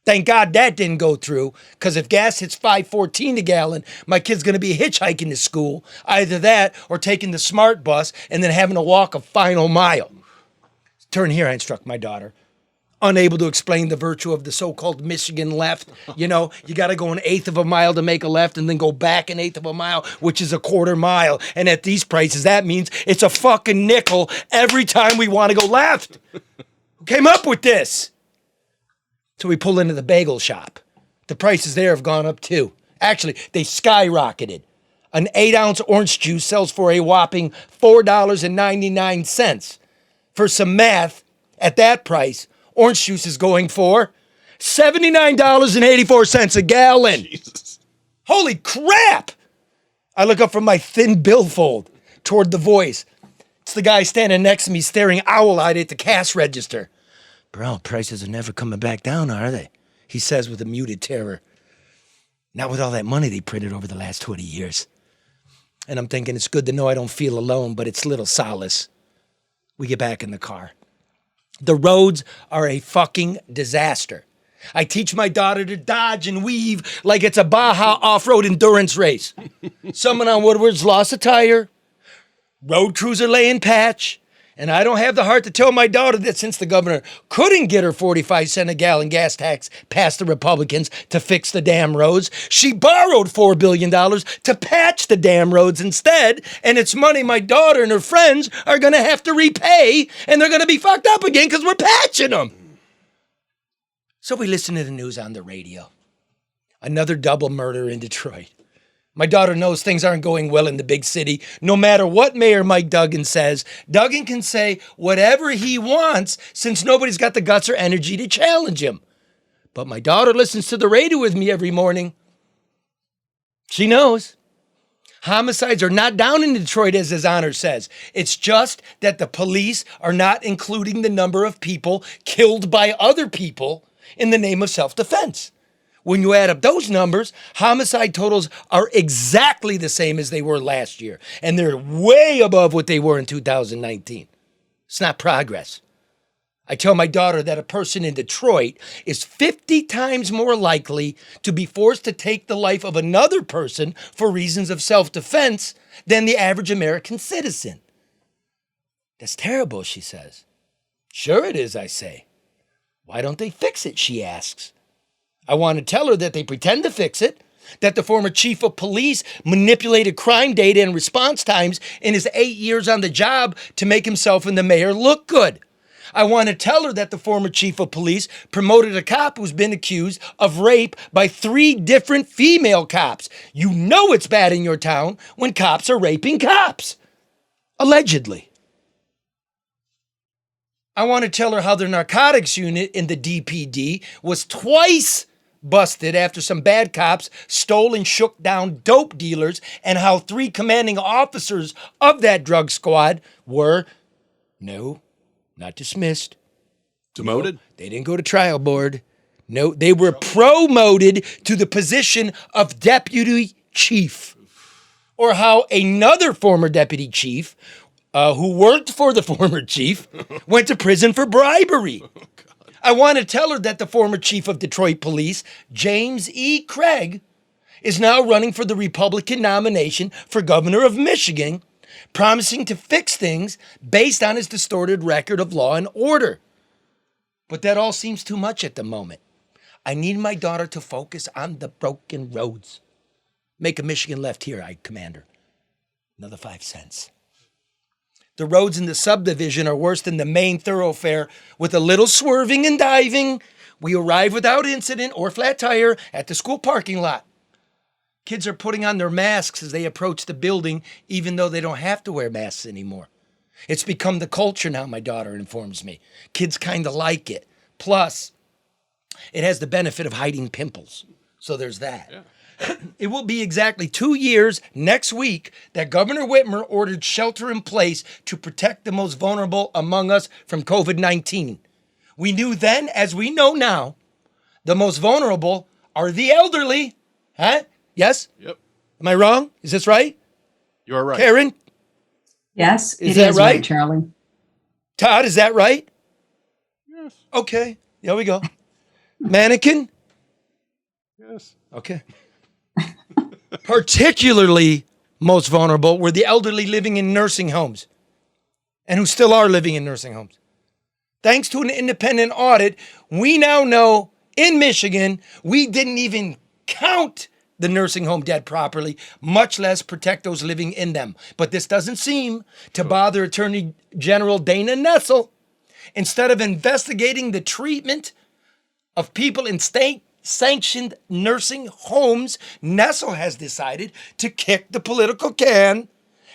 Thank God that didn't go through, because if gas hits $5.14 a gallon, my kid's going to be hitchhiking to school. Either that or taking the smart bus and then having to walk a final mile. Turn here, I instruct my daughter. Unable to explain the virtue of the so-called Michigan left. You got to go 1/8 of a mile to make a left and then go back 1/8 of a mile, which is a 1/4 mile. And at these prices, that means it's a fucking nickel every time we want to go left. Who came up with this? So we pull into the bagel shop. The prices there have gone up too. Actually, they skyrocketed. An 8-ounce orange juice sells for a whopping $4.99. For some math, at that price, orange juice is going for $79.84 a gallon. Jesus. Holy crap! I look up from my thin billfold toward the voice. It's the guy standing next to me staring owl-eyed at the cash register. Bro, prices are never coming back down, are they? He says with a muted terror. Not with all that money they printed over the last 20 years. And I'm thinking it's good to know I don't feel alone, but it's little solace. We get back in the car. The roads are a fucking disaster. I teach my daughter to dodge and weave like it's a Baja off-road endurance race. Someone on Woodward's lost a tire. Road crews are laying patch. And I don't have the heart to tell my daughter that since the governor couldn't get her 45-cent a gallon gas tax past the Republicans to fix the damn roads, she borrowed $4 billion to patch the damn roads instead. And it's money my daughter and her friends are going to have to repay. And they're going to be fucked up again because we're patching them. So we listen to the news on the radio. Another double murder in Detroit. My daughter knows things aren't going well in the big city. No matter what Mayor Mike Duggan says, Duggan can say whatever he wants since nobody's got the guts or energy to challenge him. But my daughter listens to the radio with me every morning. She knows. Homicides are not down in Detroit, as His Honor says. It's just that the police are not including the number of people killed by other people in the name of self-defense. When you add up those numbers, homicide totals are exactly the same as they were last year. And they're way above what they were in 2019. It's not progress. I tell my daughter that a person in Detroit is 50 times more likely to be forced to take the life of another person for reasons of self-defense than the average American citizen. That's terrible, she says. Sure it is, I say. Why don't they fix it, she asks. I want to tell her that they pretend to fix it, that the former chief of police manipulated crime data and response times in his 8 years on the job to make himself and the mayor look good. I want to tell her that the former chief of police promoted a cop who's been accused of rape by 3 different female cops. You know it's bad in your town when cops are raping cops. Allegedly. I want to tell her how the narcotics unit in the DPD was twice busted after some bad cops stole and shook down dope dealers, and how 3 commanding officers of that drug squad were, no, not dismissed. Demoted? No, they didn't go to trial board. No, they were promoted to the position of deputy chief. Or how another former deputy chief, who worked for the former chief, went to prison for bribery. I want to tell her that the former chief of Detroit Police, James E. Craig, is now running for the Republican nomination for governor of Michigan, promising to fix things based on his distorted record of law and order. But that all seems too much at the moment. I need my daughter to focus on the broken roads. Make a Michigan left here, I command her. Another 5 cents. The roads in the subdivision are worse than the main thoroughfare. With a little swerving and diving, we arrive without incident or flat tire at the school parking lot. Kids are putting on their masks as they approach the building, even though they don't have to wear masks anymore. It's become the culture now, my daughter informs me. Kids kind of like it. Plus, it has the benefit of hiding pimples. So there's that. Yeah. It will be exactly 2 years next week that Governor Whitmer ordered shelter in place to protect the most vulnerable among us from COVID-19. We knew then, as we know now, the most vulnerable are the elderly. Huh? Yes? Yep. Am I wrong? Is this right? You are right. Karen? Yes, Is it that is right? Charlie. Todd, is that right? Yes. Okay, there we go. Mannequin? Yes. Okay. Particularly most vulnerable were the elderly living in nursing homes and who still are living in nursing homes. Thanks to an independent audit, we now know in Michigan, we didn't even count the nursing home dead properly, much less protect those living in them. But this doesn't seem to bother Attorney General Dana Nessel. Instead of investigating the treatment of people in state-sanctioned nursing homes, Nessel has decided to kick the political can,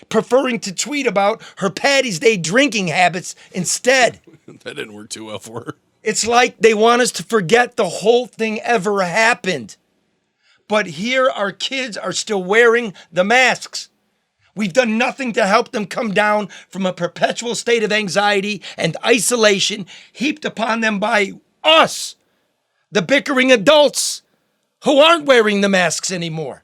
preferring to tweet about her Patty's Day drinking habits instead. That didn't work too well for her. It's like they want us to forget the whole thing ever happened. But here our kids are still wearing the masks. We've done nothing to help them come down from a perpetual state of anxiety and isolation heaped upon them by us, the bickering adults who aren't wearing the masks anymore.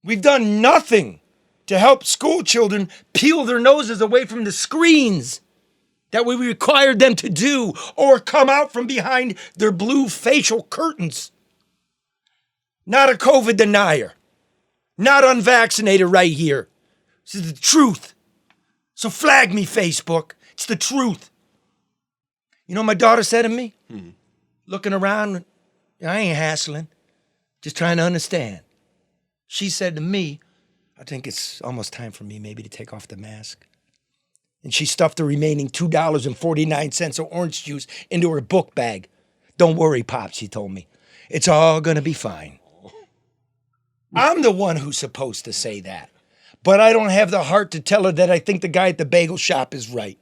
We've done nothing to help school children peel their noses away from the screens that we required them to do, or come out from behind their blue facial curtains. Not a COVID denier. Not unvaccinated right here. This is the truth. So flag me, Facebook. It's the truth. You know what my daughter said to me? Looking around, I ain't hassling. Just trying to understand. She said to me, I think it's almost time for me maybe to take off the mask. And she stuffed the remaining $2.49 of orange juice into her book bag. Don't worry, Pop, she told me. It's all going to be fine. I'm the one who's supposed to say that. But I don't have the heart to tell her that I think the guy at the bagel shop is right.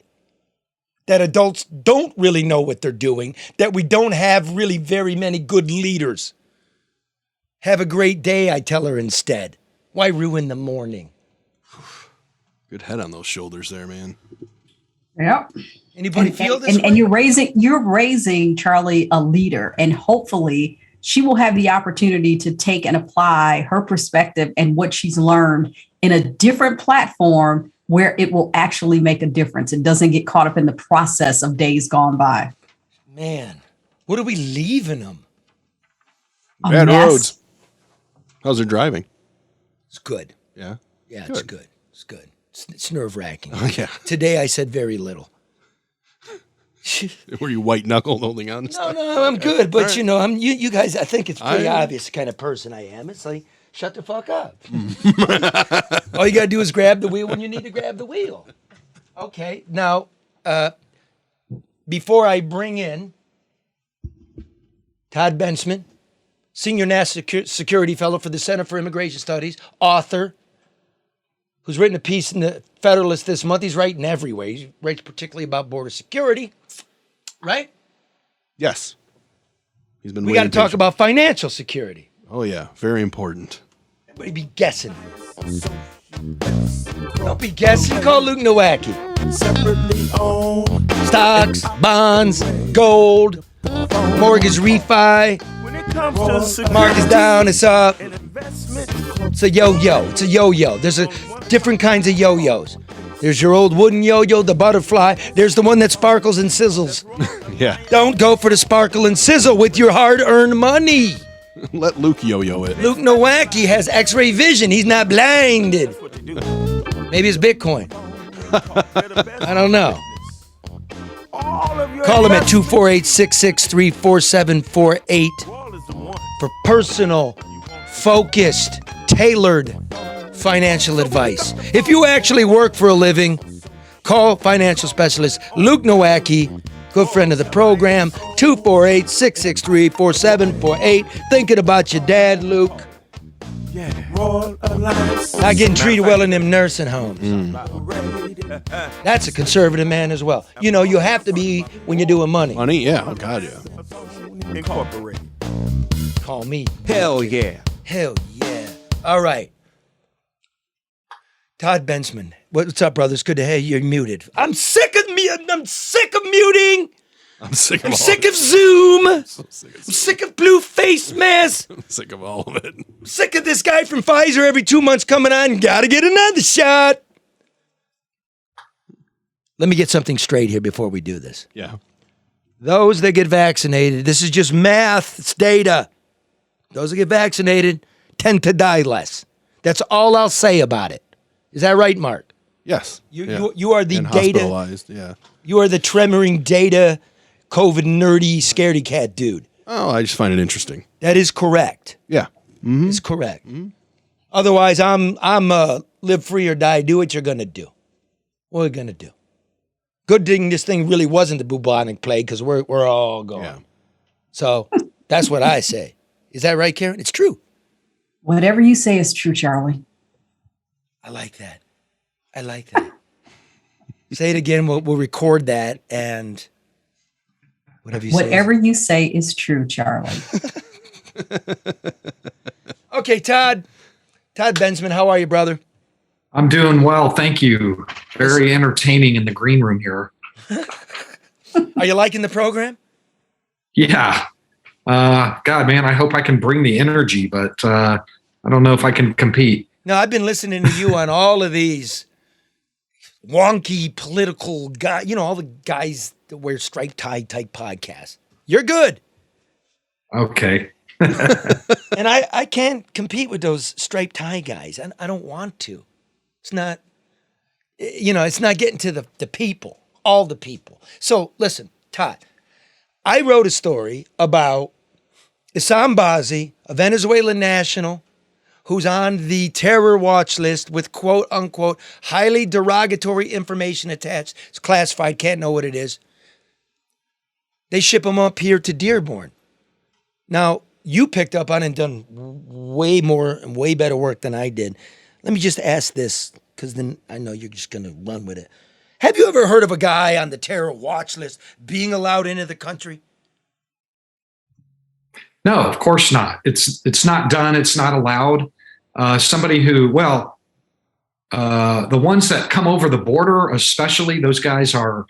That adults don't really know what they're doing. That we don't have really very many good leaders. Have a great day, I tell her instead. Why ruin the morning? Good head on those shoulders there, man. Yep. Anybody feel this way? And you're raising Charlie a leader, and hopefully she will have the opportunity to take and apply her perspective and what she's learned in a different platform where it will actually make a difference. It doesn't get caught up in the process of days gone by. Man, what are we leaving them? Bad roads. How's her driving? It's good. Yeah? Yeah, it's good. It's good. It's nerve-wracking. Oh, yeah. Today I said very little. Were you white-knuckled holding on? No, I'm good. But, you know, you guys, I think it's pretty obvious the kind of person I am. It's like, shut the fuck up. All you got to do is grab the wheel when you need to grab the wheel. Okay. Now, before I bring in Todd Bensman, Senior National Security Fellow for the Center for Immigration Studies, author, who's written a piece in the Federalist this month. He's writing everywhere. He writes particularly about border security, right? Yes. He's been. We got to talk about financial security. Oh yeah, very important. Everybody be guessing. Don't be guessing. Call Luke Nowacki. Separately owned. Stocks, bonds, gold, mortgage refi. When it comes to security, Market's down, it's up. an investment It's a yo-yo. It's a yo-yo. There's different kinds of yo-yos. There's your old wooden yo-yo, the butterfly. There's the one that sparkles and sizzles. Yeah. Don't go for the sparkle and sizzle with your hard-earned money. Let Luke yo-yo it. Luke Nowacki has X-ray vision. He's not blinded. Maybe it's Bitcoin. I don't know. Call him at 248-663-4748 for personal, focused, tailored financial advice. If you actually work for a living, call financial specialist Luke Nowacki, good friend of the program, 248-663-4748. Thinking about your dad, Luke. Not getting treated well in them nursing homes. That's a conservative man as well. You know, you have to be when you're doing money. Money? Yeah. Oh, God, yeah. Call me. Hell yeah. Hell yeah. All right. Todd Bensman. What's up, brothers? Good to hear you. You're muted. I'm sick of muting. I'm sick of I'm sick of Zoom. I'm sick of blue face masks. I'm sick of all of it. I'm sick of this guy from Pfizer every 2 months coming on. Gotta get another shot. Let me get something straight here before we do this. Yeah. Those that get vaccinated, this is just math. It's data. Those that get vaccinated tend to die less. That's all I'll say about it. Is that right, Mark? Yes. You are the and data. Hospitalized, yeah. You are the tremoring data, COVID nerdy, scaredy cat dude. Oh, I just find it interesting. That is correct. Yeah. Mm-hmm. It's correct. Mm-hmm. Otherwise, I'm live free or die. Do what you're gonna do. What are we gonna do? Good thing this thing really wasn't the bubonic plague because we're all gone. Yeah. So that's what I say. Is that right, Karen? It's true. Whatever you say is true, Charlie. I like that. I like that. Say it again. We'll record that and whatever you say. Whatever you say is true, Charlie. Okay, Todd. Todd Bensman, how are you, brother? I'm doing well, thank you. Very entertaining in the green room here. Are you liking the program? Yeah. God, man, I hope I can bring the energy, but I don't know if I can compete. No, I've been listening to you on all of these wonky political guys, you know, all the guys that wear striped tie type podcasts. You're good. Okay. And I can't compete with those striped tie guys. I don't want to. It's not, you know, it's not getting to the people, all the people. So listen, Todd, I wrote a story about Issam Bazi, a Venezuelan national who's on the terror watch list with quote unquote highly derogatory information attached. It's classified, can't know what it is. They ship him up here to Dearborn. Now, you picked up on and done way more and way better work than I did. Let me just ask this, because then I know you're just going to run with it. Have you ever heard of a guy on the terror watch list being allowed into the country? No, of course not. It's not done. It's not allowed. Somebody who, the ones that come over the border, especially, those guys are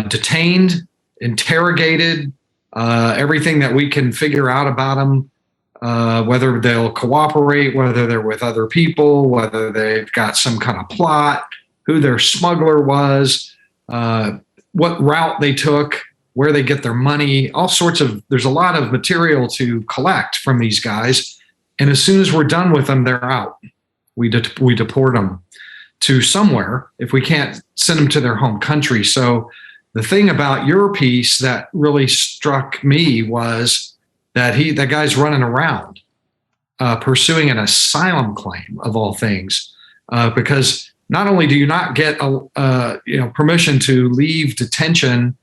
detained, interrogated, everything that we can figure out about them, whether they'll cooperate, whether they're with other people, whether they've got some kind of plot, who their smuggler was, what route they took, where they get their money, all sorts of, there's a lot of material to collect from these guys. And as soon as we're done with them, they're out. We deport them to somewhere if we can't send them to their home country. So the thing about your piece that really struck me was that that guy's running around pursuing an asylum claim of all things, because not only do you not get permission to leave detention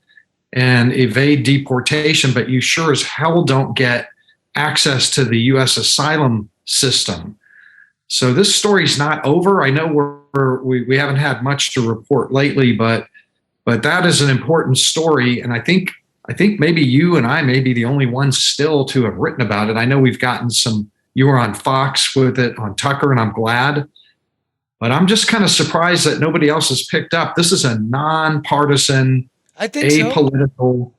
and evade deportation, but you sure as hell don't get access to the U.S. asylum system. So this story's not over. I know we haven't had much to report lately, but that is an important story, and I think maybe you and I may be the only ones still to have written about it. I know we've gotten some. You were on Fox with it on Tucker, and I'm glad. But I'm just kind of surprised that nobody else has picked up. This is a nonpartisan, apolitical. So.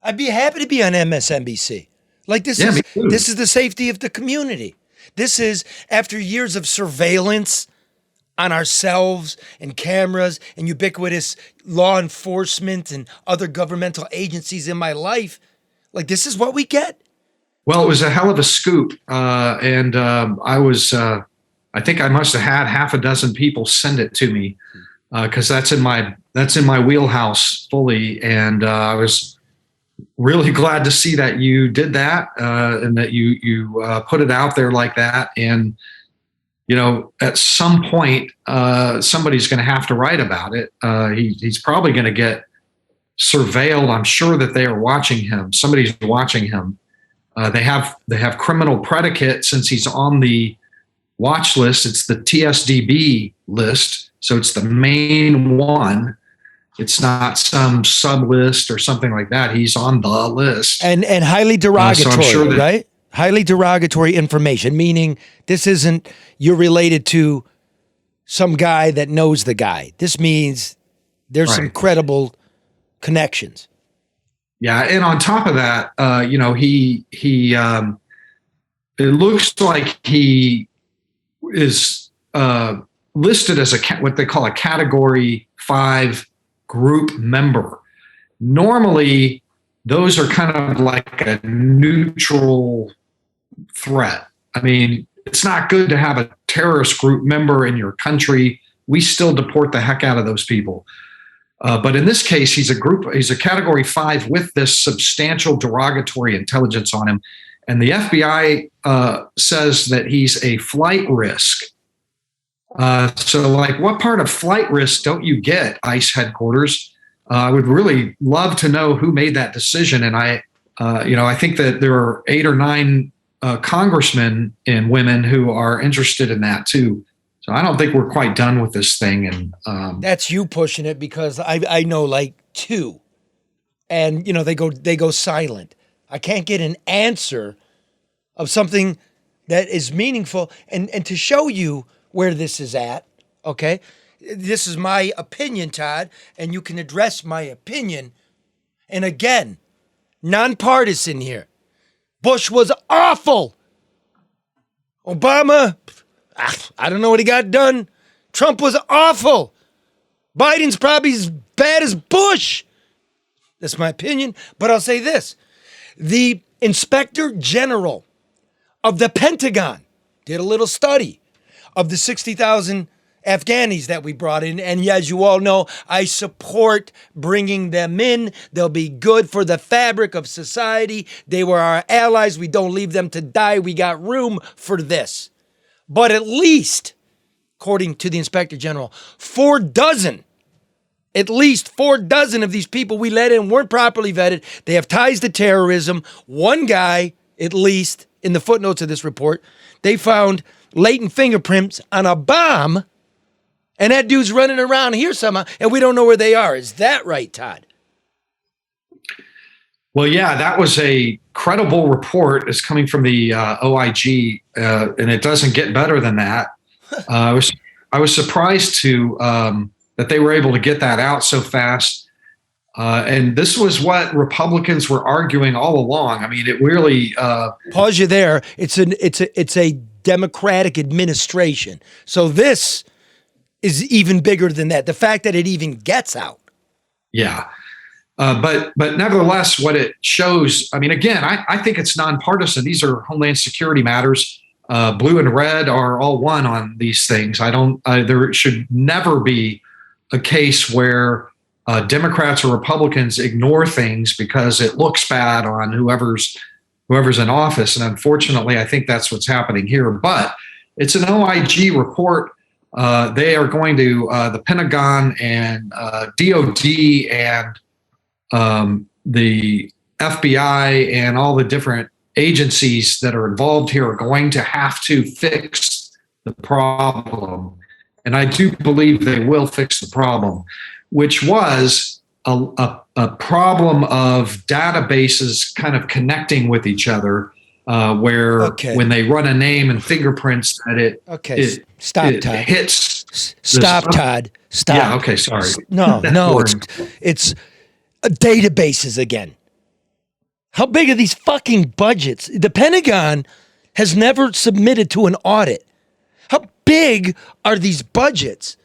I'd be happy to be on MSNBC. Like this is the safety of the community. This is after years of surveillance on ourselves and cameras and ubiquitous law enforcement and other governmental agencies in my life. Like, this is what we get. Well, it was a hell of a scoop. And I think I must have had half a dozen people send it to me because that's in my wheelhouse fully. And I was really glad to see that you did that and that you put it out there like that. And, at some point, somebody's going to have to write about it. He's probably going to get surveilled. I'm sure that they are watching him. Somebody's watching him. They have criminal predicate since he's on the watch list. It's the TSDB list. So it's the main one. It's not some sub list or something like that. He's on the list. And highly derogatory, so I'm sure that, right? Highly derogatory information, meaning this isn't you're related to some guy that knows the guy. This means there's some credible connections. Yeah, and on top of that, he it looks like he is listed as what they call a Category 5 group member. Normally, those are kind of like a neutral threat. I mean, it's not good to have a terrorist group member in your country. We still deport the heck out of those people. But in this case, he's a Category 5 with this substantial derogatory intelligence on him. And the FBI says that he's a flight risk. So like, what part of flight risk don't you get, ICE headquarters? I would really love to know who made that decision. And I think that there are 8 or 9 congressmen and women who are interested in that too. So I don't think we're quite done with this thing. And that's you pushing it, because I know like 2, and they go silent. I can't get an answer of something that is meaningful and to show you where this is at. Okay, this is my opinion, Todd, and you can address my opinion. And again, nonpartisan here. Bush was awful. Obama, I don't know what he got done. Trump was awful. Biden's probably as bad as Bush. That's my opinion. But I'll say this. The Inspector General of the Pentagon did a little study of the 60,000 Afghanis that we brought in. And as you all know, I support bringing them in. They'll be good for the fabric of society. They were our allies. We don't leave them to die. We got room for this. But at least, according to the Inspector General, at least 4 dozen of these people we let in weren't properly vetted. They have ties to terrorism. One guy, at least, in the footnotes of this report, they found latent fingerprints on a bomb, and that dude's running around here somehow, and we don't know where they are. Is that right, Todd? Well, yeah, that was a credible report. It's coming from the OIG, and it doesn't get better than that. I was surprised that they were able to get that out so fast. And this was what Republicans were arguing all along. I mean, it really pause you there. It's a Democratic administration, so this is even bigger than that. The fact that it even gets out. Yeah. But nevertheless, what it shows, I mean, again, I think it's nonpartisan. These are Homeland Security matters. Blue and red are all one on these things. There should never be a case where Democrats or Republicans ignore things because it looks bad on whoever's in office. And unfortunately, I think that's what's happening here. But it's an OIG report. They are going to the Pentagon and DOD and the FBI and all the different agencies that are involved here are going to have to fix the problem. And I do believe they will fix the problem, which was a problem of databases kind of connecting with each other, where when they run a name and fingerprints that it stop, Todd. Hits. Stop, Todd. Stop. Yeah. Okay. Sorry. No. It's databases again. How big are these fucking budgets? The Pentagon has never submitted to an audit. How big are these budgets?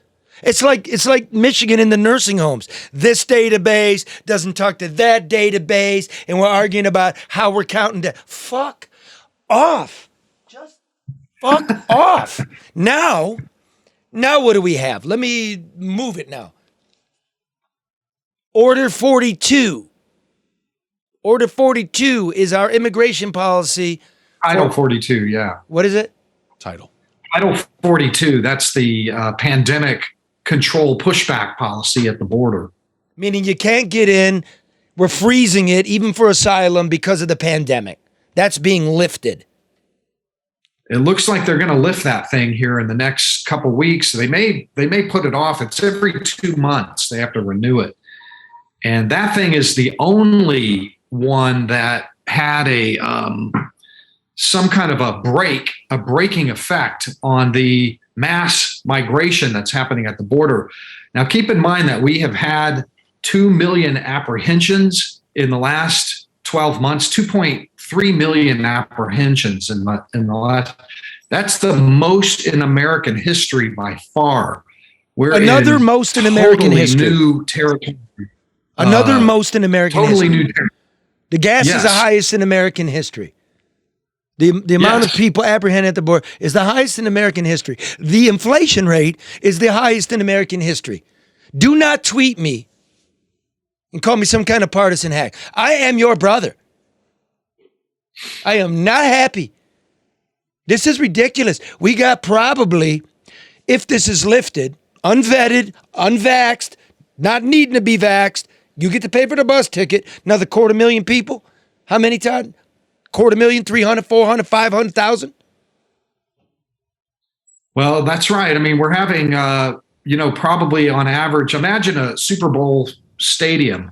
It's like Michigan in the nursing homes. This database doesn't talk to that database, and we're arguing about how we're counting that. Fuck off. Just fuck off. Now what do we have? Let me move it now. Order 42. Order 42 is our immigration policy. Title 42, yeah. What is it? Title 42, that's the pandemic control pushback policy at the border. Meaning you can't get in. We're freezing it even for asylum because of the pandemic. That's being lifted. It looks like they're going to lift that thing here in the next couple weeks. They may put it off. It's every 2 months they have to renew it. And that thing is the only one that had a some kind of a braking effect on the mass migration that's happening at the border. Now, keep in mind that we have had 2 million apprehensions in the last 12 months, 2.3 million apprehensions in the last. That's the most in American history by far. We're Another most in American totally history. New territory. Another most in American Totally history. new territory. The gas is the Yes. highest in American history. The amount of Yes. people apprehended at the border is the highest in American history. The inflation rate is the highest in American history. Do not tweet me and call me some kind of partisan hack. I am your brother. I am not happy. This is ridiculous. We got probably, if this is lifted, unvetted, unvaxxed, not needing to be vaxxed, you get to pay for the bus ticket. Another 250,000 people. How many, Todd? 250,000, 300, 400, 500,000? Well, that's right. I mean, we're having, probably on average, imagine a Super Bowl stadium,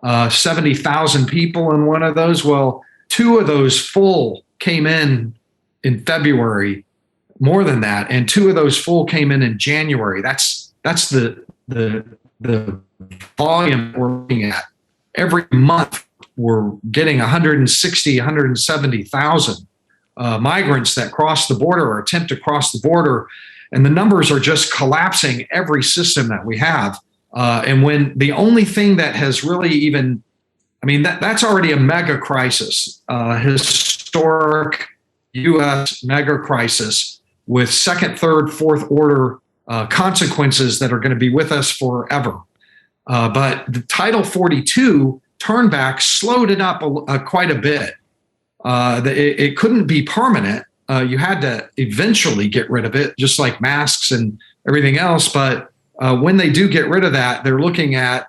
70,000 people in one of those. Well, 2 of those full came in February, more than that, and 2 of those full came in January. That's the volume we're looking at. Every month, we're getting 160, 170,000 migrants that cross the border or attempt to cross the border. And the numbers are just collapsing every system that we have. And when the only thing that has really even, that's already a mega crisis, historic U.S. mega crisis with second, third, fourth order consequences that are going to be with us forever. But the Title 42 turnback slowed it up quite a bit. It couldn't be permanent. You had to eventually get rid of it, just like masks and everything else. But when they do get rid of that, they're looking at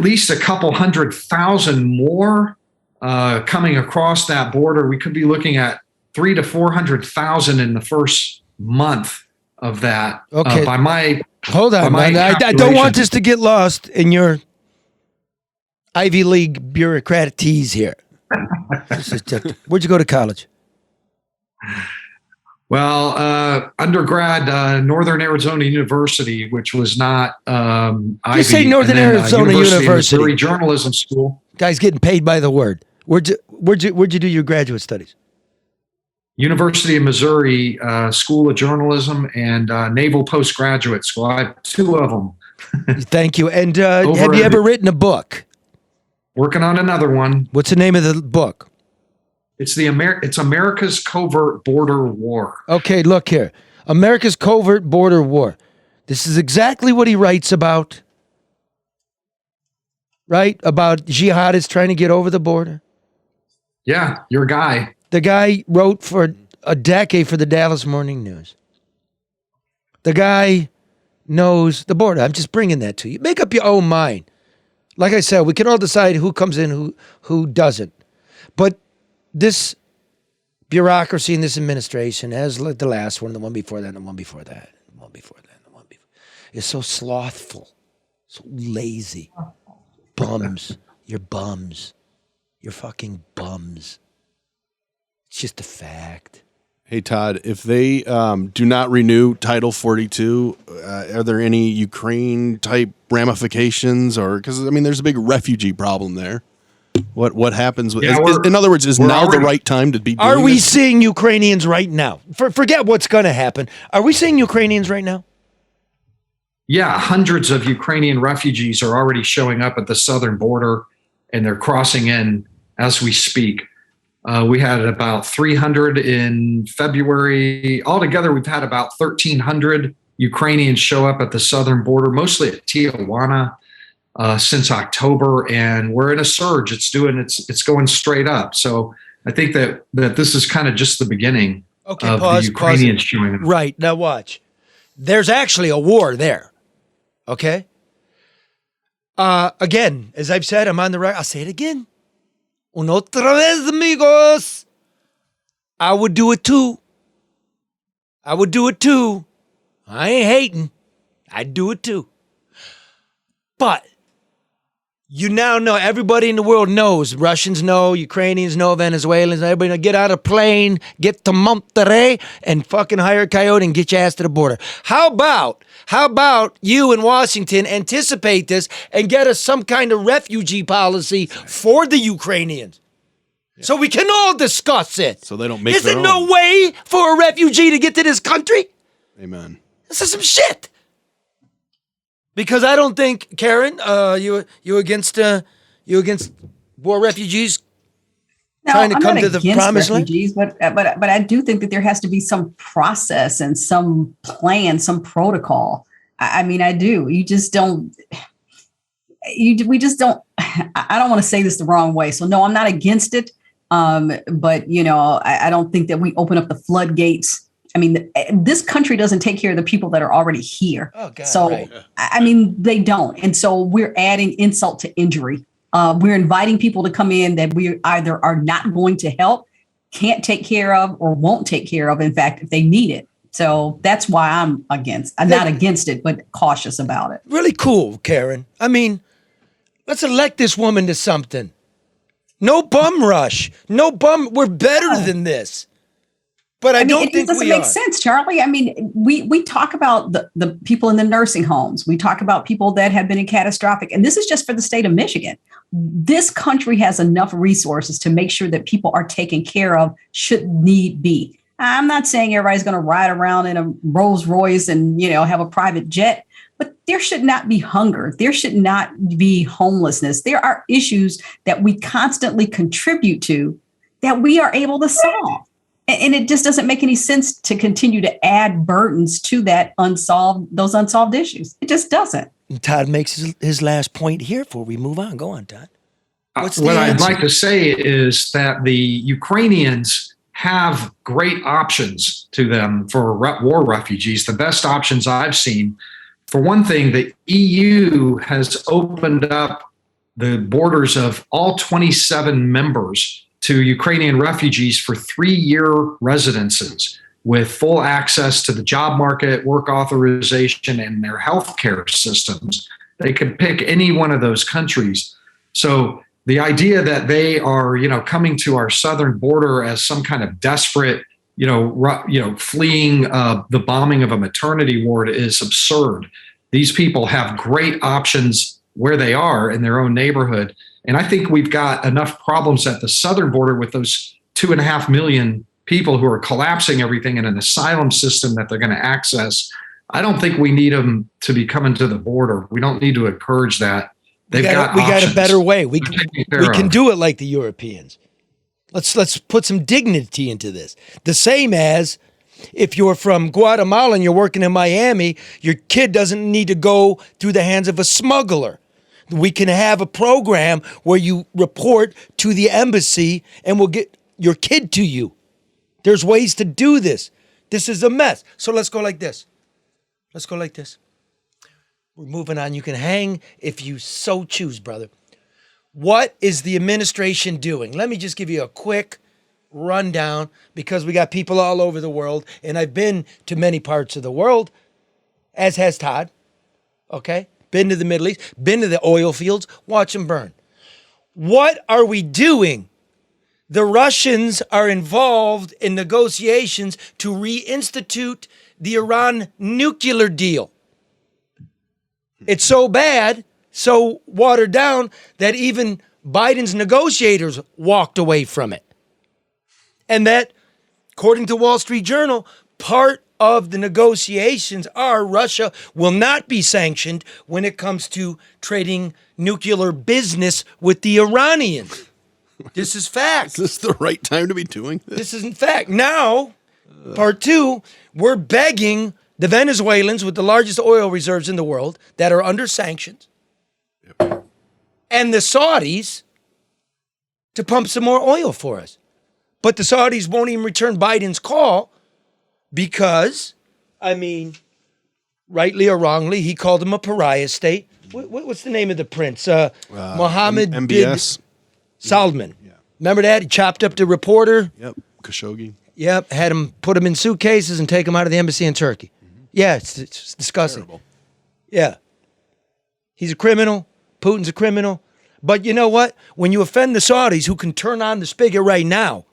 least a couple 100,000 more coming across that border. We could be looking at 300,000 to 400,000 in the first month of that. Okay. Hold on. by my I don't want calculation. this to get lost in your Ivy League bureaucratic tease here. Where'd you go to college? Well, undergrad, Northern Arizona University, which was not Ivy. say Northern and then, Arizona University of University. Missouri Journalism School. Guy's getting paid by the word. Where'd you do your graduate studies? University of Missouri School of Journalism and Naval Postgraduate School. I have 2 of them. Thank you. And Over have you at- ever written a book? Working on another one. What's the name of the book? It's it's America's Covert Border War. Okay, look here. America's Covert Border War. This is exactly what he writes about. Right? About jihadists trying to get over the border. Yeah, your guy. The guy wrote for a decade for the Dallas Morning News. The guy knows the border. I'm just bringing that to you. Make up your own mind. Like I said, we can all decide who comes in, who doesn't. But this bureaucracy in this administration, as like the last one, the one before that, and the one before that, and the one before that, and the one before, is so slothful, so lazy. Bums. You're bums. You're fucking bums. It's just a fact. Hey, Todd, if they do not renew Title 42, are there any Ukraine-type ramifications? Or because, there's a big refugee problem there. What happens with? Yeah, In other words, is we're now the already- right time to be? Doing Are we this? seeing Ukrainians right now? Forget what's going to happen. Are we seeing Ukrainians right now? Yeah, hundreds of Ukrainian refugees are already showing up at the southern border, and they're crossing in as we speak. We had about 300 in February. Altogether, we've had about 1,300 Ukrainians show up at the southern border, mostly at Tijuana, since October, and we're in a surge. It's going straight up. So I think that this is kind of just the beginning of the Ukrainians showing up. Right, now watch. There's actually a war there. Okay? Again, as I've said, I'm on the right. I'll say it again. Una otra vez, amigos. I would do it too. I ain't hating. I'd do it too. But you now know, everybody in the world knows, Russians know, Ukrainians know, Venezuelans, everybody know, get out of plane, get to Monterrey, and fucking hire a coyote and get your ass to the border. How about you in Washington anticipate this and get us some kind of refugee policy for the Ukrainians? So we can all discuss it. So they don't make Is their there no own. way for a refugee to get to this country? Amen. This is some shit. Because I don't think, Karen, you against war refugees No, trying to I'm come not to the against promised land? refugees, but I do think that there has to be some process and some plan, some protocol. I mean, I do. You just don't. We just don't. I don't want to say this the wrong way. So no, I'm not against it. But I don't think that we open up the floodgates. I mean, this country doesn't take care of the people that are already here. Oh, God, so, right. I mean, they don't. And so we're adding insult to injury. We're inviting people to come in that we either are not going to help, can't take care of, or won't take care of, in fact, if they need it. So that's why I'm not against it, but cautious about it. Really cool, Karen. I mean, let's elect this woman to something. No bum rush. No bum. We're better than this. But I don't think we are. It doesn't make sense, Charlie. I mean, we talk about the people in the nursing homes. We talk about people that have been in catastrophic, and this is just for the state of Michigan. This country has enough resources to make sure that people are taken care of should need be. I'm not saying everybody's going to ride around in a Rolls Royce and, have a private jet, but there should not be hunger. There should not be homelessness. There are issues that we constantly contribute to that we are able to solve. And it just doesn't make any sense to continue to add burdens to those unsolved issues. It just doesn't. And Todd makes his last point here before we move on. Go on, Todd. What I'd like to say is that the Ukrainians have great options to them for war refugees, the best options I've seen. For one thing, the EU has opened up the borders of all 27 members to Ukrainian refugees for 3-year residences with full access to the job market, work authorization, and their healthcare systems. They could pick any one of those countries. So the idea that they are, coming to our southern border as some kind of desperate, fleeing the bombing of a maternity ward is absurd. These people have great options where they are in their own neighborhood. And I think we've got enough problems at the southern border with those 2.5 million people who are collapsing everything in an asylum system that they're going to access. I don't think we need them to be coming to the border. We don't need to encourage that. We got a better way. We can do it like the Europeans. Let's put some dignity into this. The same as if you're from Guatemala and you're working in Miami, your kid doesn't need to go through the hands of a smuggler. We can have a program where you report to the embassy and we'll get your kid to you. There's ways to do this. This is a mess. So let's go like this. We're moving on. You can hang if you so choose, brother. What is the administration doing? Let me just give you a quick rundown because we got people all over the world, and I've been to many parts of the world, as has Todd. Okay? Been to the Middle East, been to the oil fields, watch them burn. What are we doing? The Russians are involved in negotiations to reinstitute the Iran nuclear deal. It's so bad, so watered down, that even Biden's negotiators walked away from it. And that, according to Wall Street Journal, part of the negotiations are Russia will not be sanctioned when it comes to trading nuclear business with the Iranians. This is fact. Is this the right time to be doing this? This isn't fact. Now, part two, we're begging the Venezuelans with the largest oil reserves in the world that are under sanctions and the Saudis to pump some more oil for us. But the Saudis won't even return Biden's call because, I mean, rightly or wrongly, he called them a pariah state. What's the name of the prince? Mohammed MBS. bin Salman. Yeah. Remember that? He chopped up the reporter. Yep. Khashoggi. Yep. Had him put him in suitcases and take him out of the embassy in Turkey. Mm-hmm. Yeah, it's disgusting. Terrible. Yeah. He's a criminal. Putin's a criminal. But you know what? When you offend the Saudis, who can turn on the spigot right now,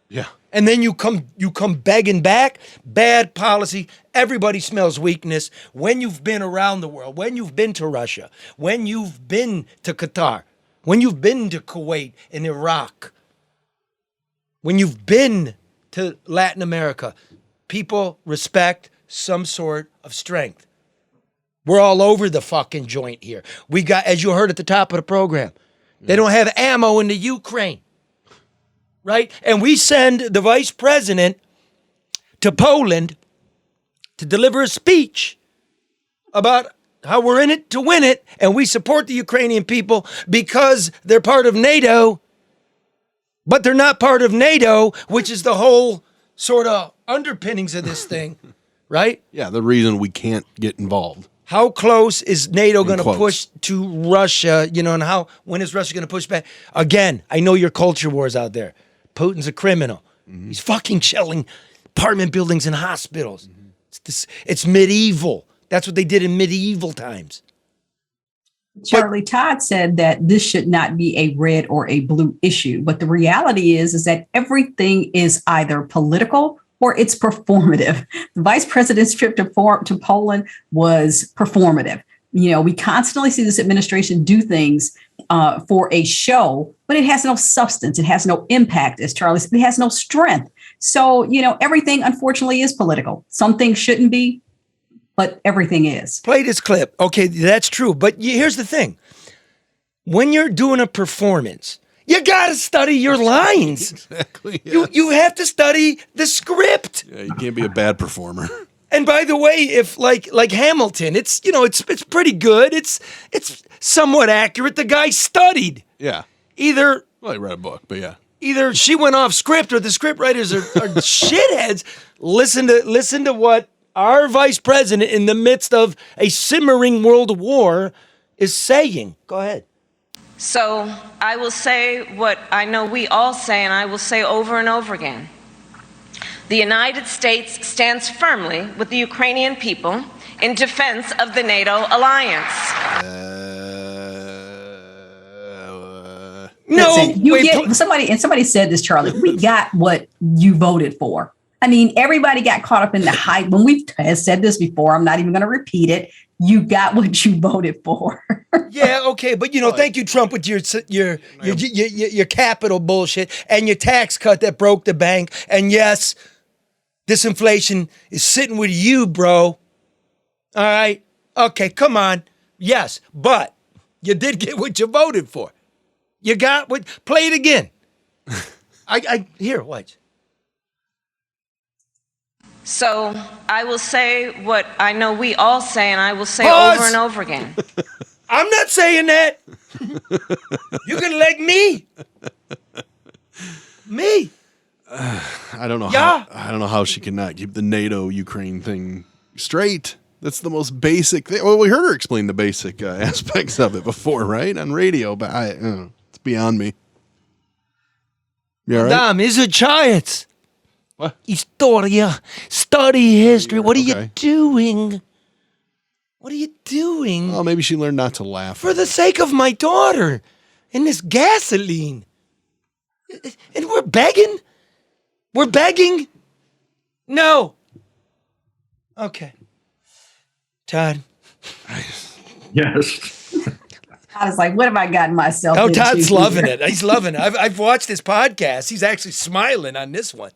yeah, and then you come begging back, bad policy. Everybody smells weakness. When you've been around the world, when you've been to Russia, when you've been to Qatar, when you've been to Kuwait and Iraq, when you've been to Latin America, people respect some sort of strength. We're all over the fucking joint here. We got, as you heard at the top of the program, they don't have ammo in the Ukraine. Right? And we send the vice president to Poland to deliver a speech about how we're in it to win it, and we support the Ukrainian people because they're part of NATO, but they're not part of NATO, which is the whole sort of underpinnings of this thing, right? Yeah, the reason we can't get involved. How close is NATO going to push to Russia, and when is Russia going to push back? Again, I know your culture wars out there. Putin's a criminal. Mm-hmm. He's fucking shelling apartment buildings and hospitals. Mm-hmm. It's medieval. That's what they did in medieval times. Charlie Todd said that this should not be a red or a blue issue. But the reality is that everything is either political or it's performative. The vice president's trip to Poland was performative. We constantly see this administration do things for a show, but it has no substance. It has no impact, as Charlie said. It has no strength. So, everything, unfortunately, is political. Some things shouldn't be, but everything is. Play this clip. Okay, that's true. But here's the thing. When you're doing a performance, you got to study your lines. Exactly. Yes. You have to study the script. Yeah, you can't be a bad performer. And by the way, if like Hamilton, it's pretty good. It's somewhat accurate. The guy studied. Yeah. He read a book, but yeah. Either she went off script or the script writers are shitheads. Listen to what our vice president in the midst of a simmering world war is saying. Go ahead. So I will say what I know we all say, and I will say over and over again. The United States stands firmly with the Ukrainian people in defense of the NATO alliance. Somebody said this, Charlie. We got what you voted for. I mean, everybody got caught up in the hype. When we've said this before, I'm not even going to repeat it. You got what you voted for. Yeah, okay, but thank you, Trump, with your capital bullshit and your tax cut that broke the bank. And yes, this inflation is sitting with you, bro. All right, okay, come on. Yes, but you did get what you voted for. You got what? Play it again. Here, watch. So I will say what I know we all say, and I will say Pause. over and over again. I'm not saying that. You can leg me. Me. I don't know. Yeah. I don't know how she cannot keep the NATO Ukraine thing straight. That's the most basic thing. Well, we heard her explain the basic aspects of it before, right, on radio. But it's beyond me. You all right? Madame, изучает. What? Historia. Study history. What are you doing? What are you doing? Well, maybe she learned not to laugh. For the sake of my daughter and this gasoline. And we're begging? We're begging? No. Okay. Todd. Yes. is like, what have I gotten myself Oh, into? Todd's here? loving it. He's loving it. I've watched this podcast. He's actually smiling on this one.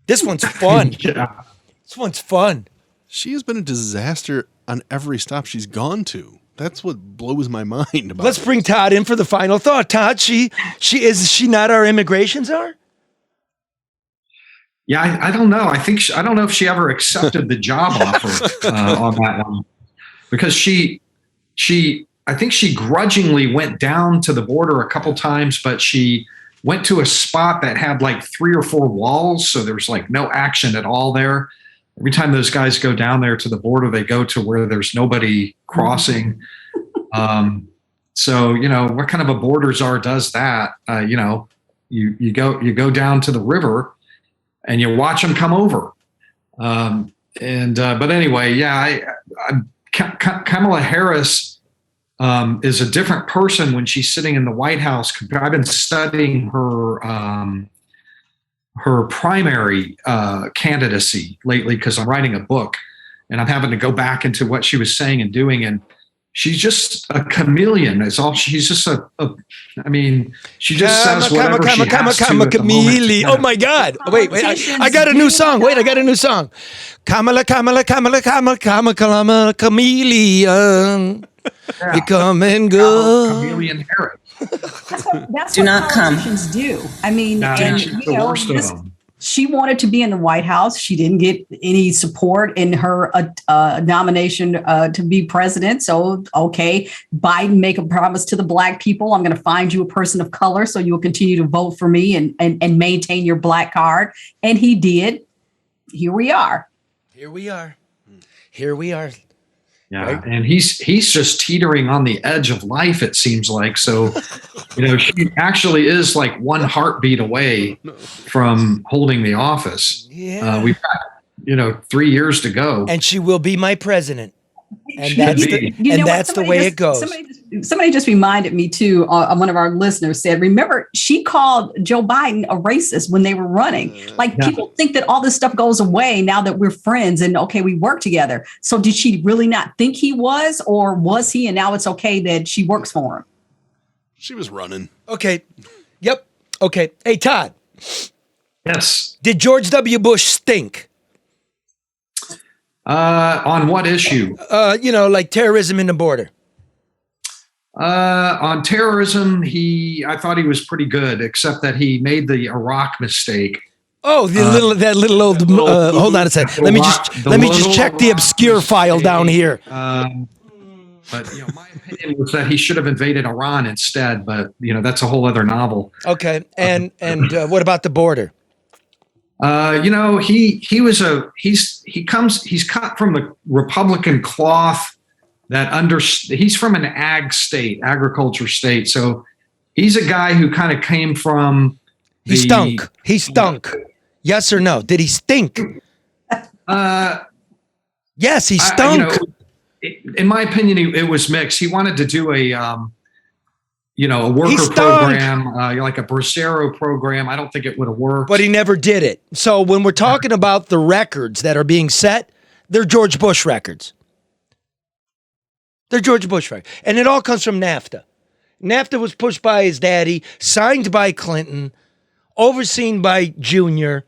This one's fun. Yeah. This one's fun. She has been a disaster on every stop she's gone to. That's what blows my mind about Let's it. bring Todd in for the final thought. Todd, she not our immigration czar? Yeah, I don't know. I don't know if she ever accepted the job offer on that one, because I think she grudgingly went down to the border a couple times, but she went to a spot that had like 3 or 4 walls, so there's like no action at all there. Every time those guys go down there to the border, they go to where there's nobody crossing. So, what kind of a border czar does that? You go down to the river and you watch them come over. But anyway, yeah, Kamala Harris is a different person when she's sitting in the White House. I've been studying her primary candidacy lately because I'm writing a book, and I'm having to go back into what she was saying and doing. And she's just a chameleon. It's all. She's just she just says whatever she has to at the moment. Oh my God! Wait! I got a new song. Wait, I got a new song. Kamala, chameleon. Yeah. You come and go. Chameleon Harris. That's Do what not come. politicians do. I mean, Nah, and, she's the worst of them. she wanted to be in the White House. She didn't get any support in her nomination to be president. So, okay, Biden make a promise to the Black people. I'm going to find you a person of color so you will continue to vote for me and maintain your Black card. And he did. Here we are. Here we are. Here we are. Yeah, Right. and he's just teetering on the edge of life, it seems like. So, she actually is like one heartbeat away from holding the office. Yeah. We've got, 3 years to go. And she will be my president. And Should that's be. the way it goes. Somebody just reminded me too. One of our listeners said, "Remember, she called Joe Biden a racist when they were running. Like people think that all this stuff goes away now that we're friends and okay, we work together. So did she really not think he was, or was he? And now it's okay that she works for him." She was running. Okay. Yep. Okay. Hey, Todd. Yes. Did George W. Bush stink? On what issue? Like terrorism in the border. On terrorism, I thought he was pretty good, except that he made the Iraq mistake. Oh, hold on a second. Let me just check the obscure file down here. But my opinion was that he should have invaded Iran instead. But that's a whole other novel. Okay, and what about the border? He's cut from the Republican cloth he's from an agriculture state. So he's a guy who kind of came from. He stunk. Yes or no? Did he stink? Yes, he stunk. In my opinion, it was mixed. He wanted to do a worker program, like a Bracero program. I don't think it would have worked. But he never did it. So when we're talking about the records that are being set, they're George Bush records. They're George Bush records. And it all comes from NAFTA. NAFTA was pushed by his daddy, signed by Clinton, overseen by Junior,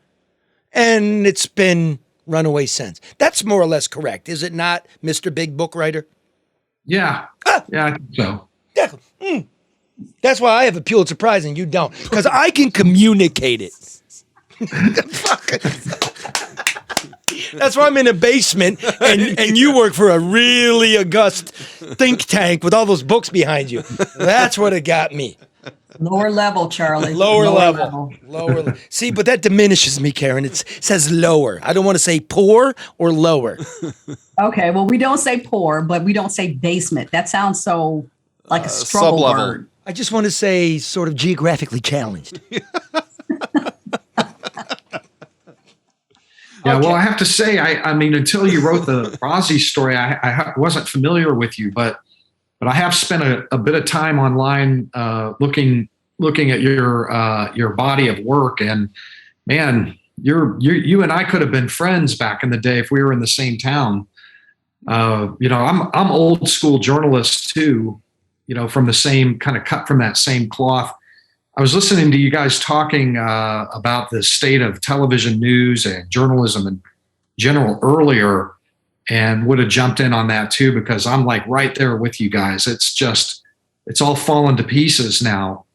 and it's been run away since. That's more or less correct, is it not, Mr. Big Book Writer? Yeah. Yeah, I think so. Yeah. That's why I have a Pulitzer Prize and you don't, because I can communicate it. That's why I'm in a basement and you work for a really august think tank with all those books behind you. That's what it got me. Lower level, Charlie. Lower level. See, but that diminishes me, Karen. It says lower. I don't want to say poor or lower. Okay, well, we don't say poor, but we don't say basement. That sounds so like a struggle sub-level. word. I just want to say sort of geographically challenged. Yeah, well, I have to say, I mean, until you wrote the Rozzi story, I wasn't familiar with you, but I have spent a bit of time online looking at your body of work, and man, you and I could have been friends back in the day if we were in the same town. I'm old school journalist too. from the same kind of cut from that same cloth. I was listening to you guys talking about the state of television news and journalism in general earlier, and would have jumped in on that too, because I'm like right there with you guys. It's all fallen to pieces now.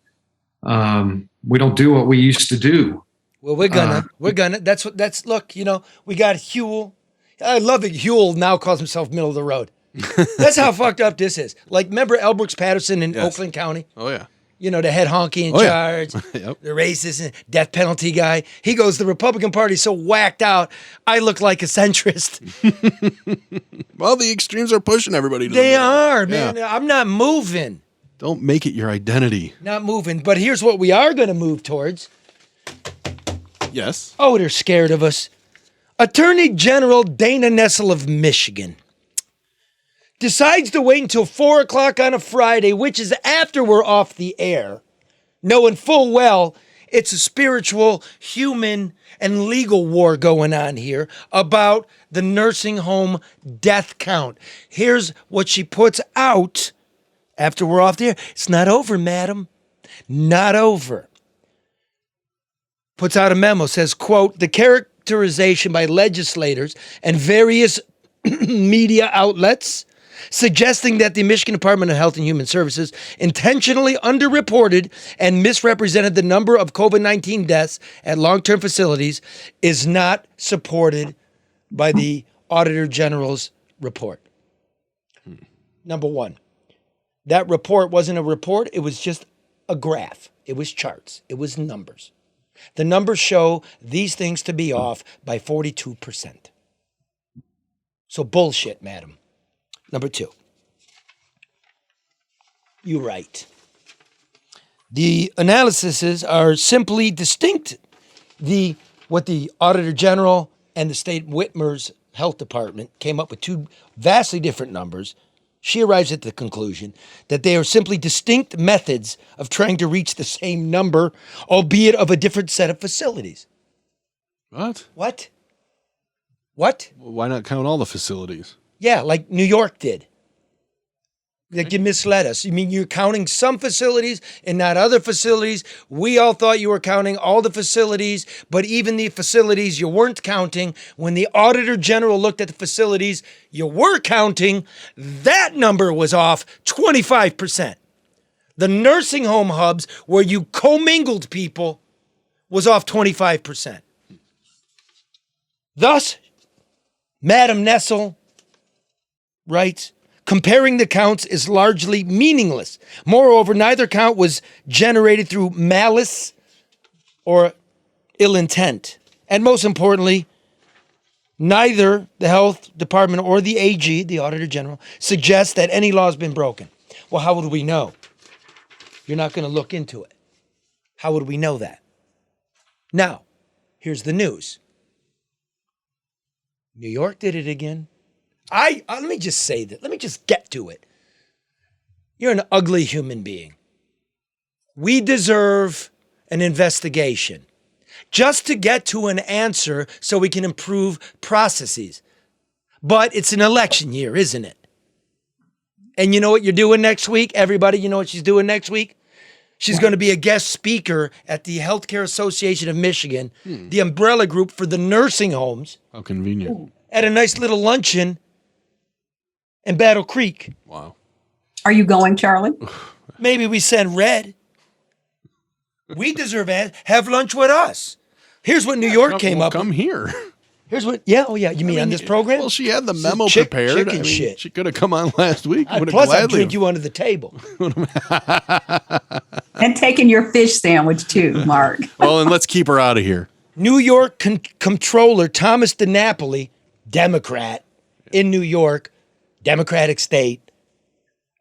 We don't do what we used to do. Well, we're gonna. Look, we got Huel. I love it. Huel now calls himself middle of the road. That's how fucked up this is. Like, remember L. Brooks Patterson in Oakland County? Oh, yeah. The head honky in charge, Yep. the racist and death penalty guy. He goes, the Republican Party's so whacked out, I look like a centrist. Well, the extremes are pushing everybody to the They middle. are, man. I'm not moving. Don't make it your identity. Not moving. But here's what we are going to move towards. Yes. Oh, they're scared of us. Attorney General Dana Nessel of Michigan decides to wait until 4 o'clock on a Friday, which is after we're off the air, knowing full well it's a spiritual, human, and legal war going on here about the nursing home death count. Here's what she puts out after we're off the air. It's not over, madam. Not over. Puts out a memo, says, quote, the characterization by legislators and various media outlets suggesting that the Michigan Department of Health and Human Services intentionally underreported and misrepresented the number of COVID-19 deaths at long-term facilities is not supported by the Auditor General's report. Number one, that report wasn't a report. It was just a graph. It was charts. It was numbers. The numbers show these things to be off by 42%. So bullshit, madam. Number two, you're right. The analyses are simply distinct. What the Auditor General and the state Whitmer's health department came up with two vastly different numbers. She arrives at the conclusion that they are simply distinct methods of trying to reach the same number, albeit of a different set of facilities. What? What? Well, why not count all the facilities? Yeah, like New York did. Like you misled us. You mean you're counting some facilities and not other facilities? We all thought you were counting all the facilities, but even the facilities you weren't counting, when the Auditor General looked at the facilities you were counting, that number was off 25%. The nursing home hubs where you commingled people was off 25%. Thus, Madam Nessel writes, comparing the counts is largely meaningless. Moreover, neither count was generated through malice or ill intent. And most importantly, neither the health department or the AG, the Auditor General, suggests that any law has been broken. Well, how would we know? You're not going to look into it. How would we know that? Now, here's the news. New York did it again. Let me just say that. Let me just get to it. You're an ugly human being. We deserve an investigation just to get to an answer so we can improve processes. But it's an election year, isn't it? And you know what you're doing next week? Everybody, you know what she's doing next week? She's going to be a guest speaker at the Healthcare Association of Michigan, the umbrella group for the nursing homes. How convenient. At a nice little luncheon in Battle Creek. Wow. Are you going, Charlie? Maybe we send Red. We deserve it. Have lunch with us. Here's what New York came up with. Come here. Here's what, You mean on this program? Well, she had the memo Chicken prepared. shit. She could have come on last week. Plus, I'd drink you under the table. And taking your fish sandwich too, Mark. Well, and let's keep her out of here. New York Comptroller Thomas DiNapoli, Democrat in New York, Democratic state,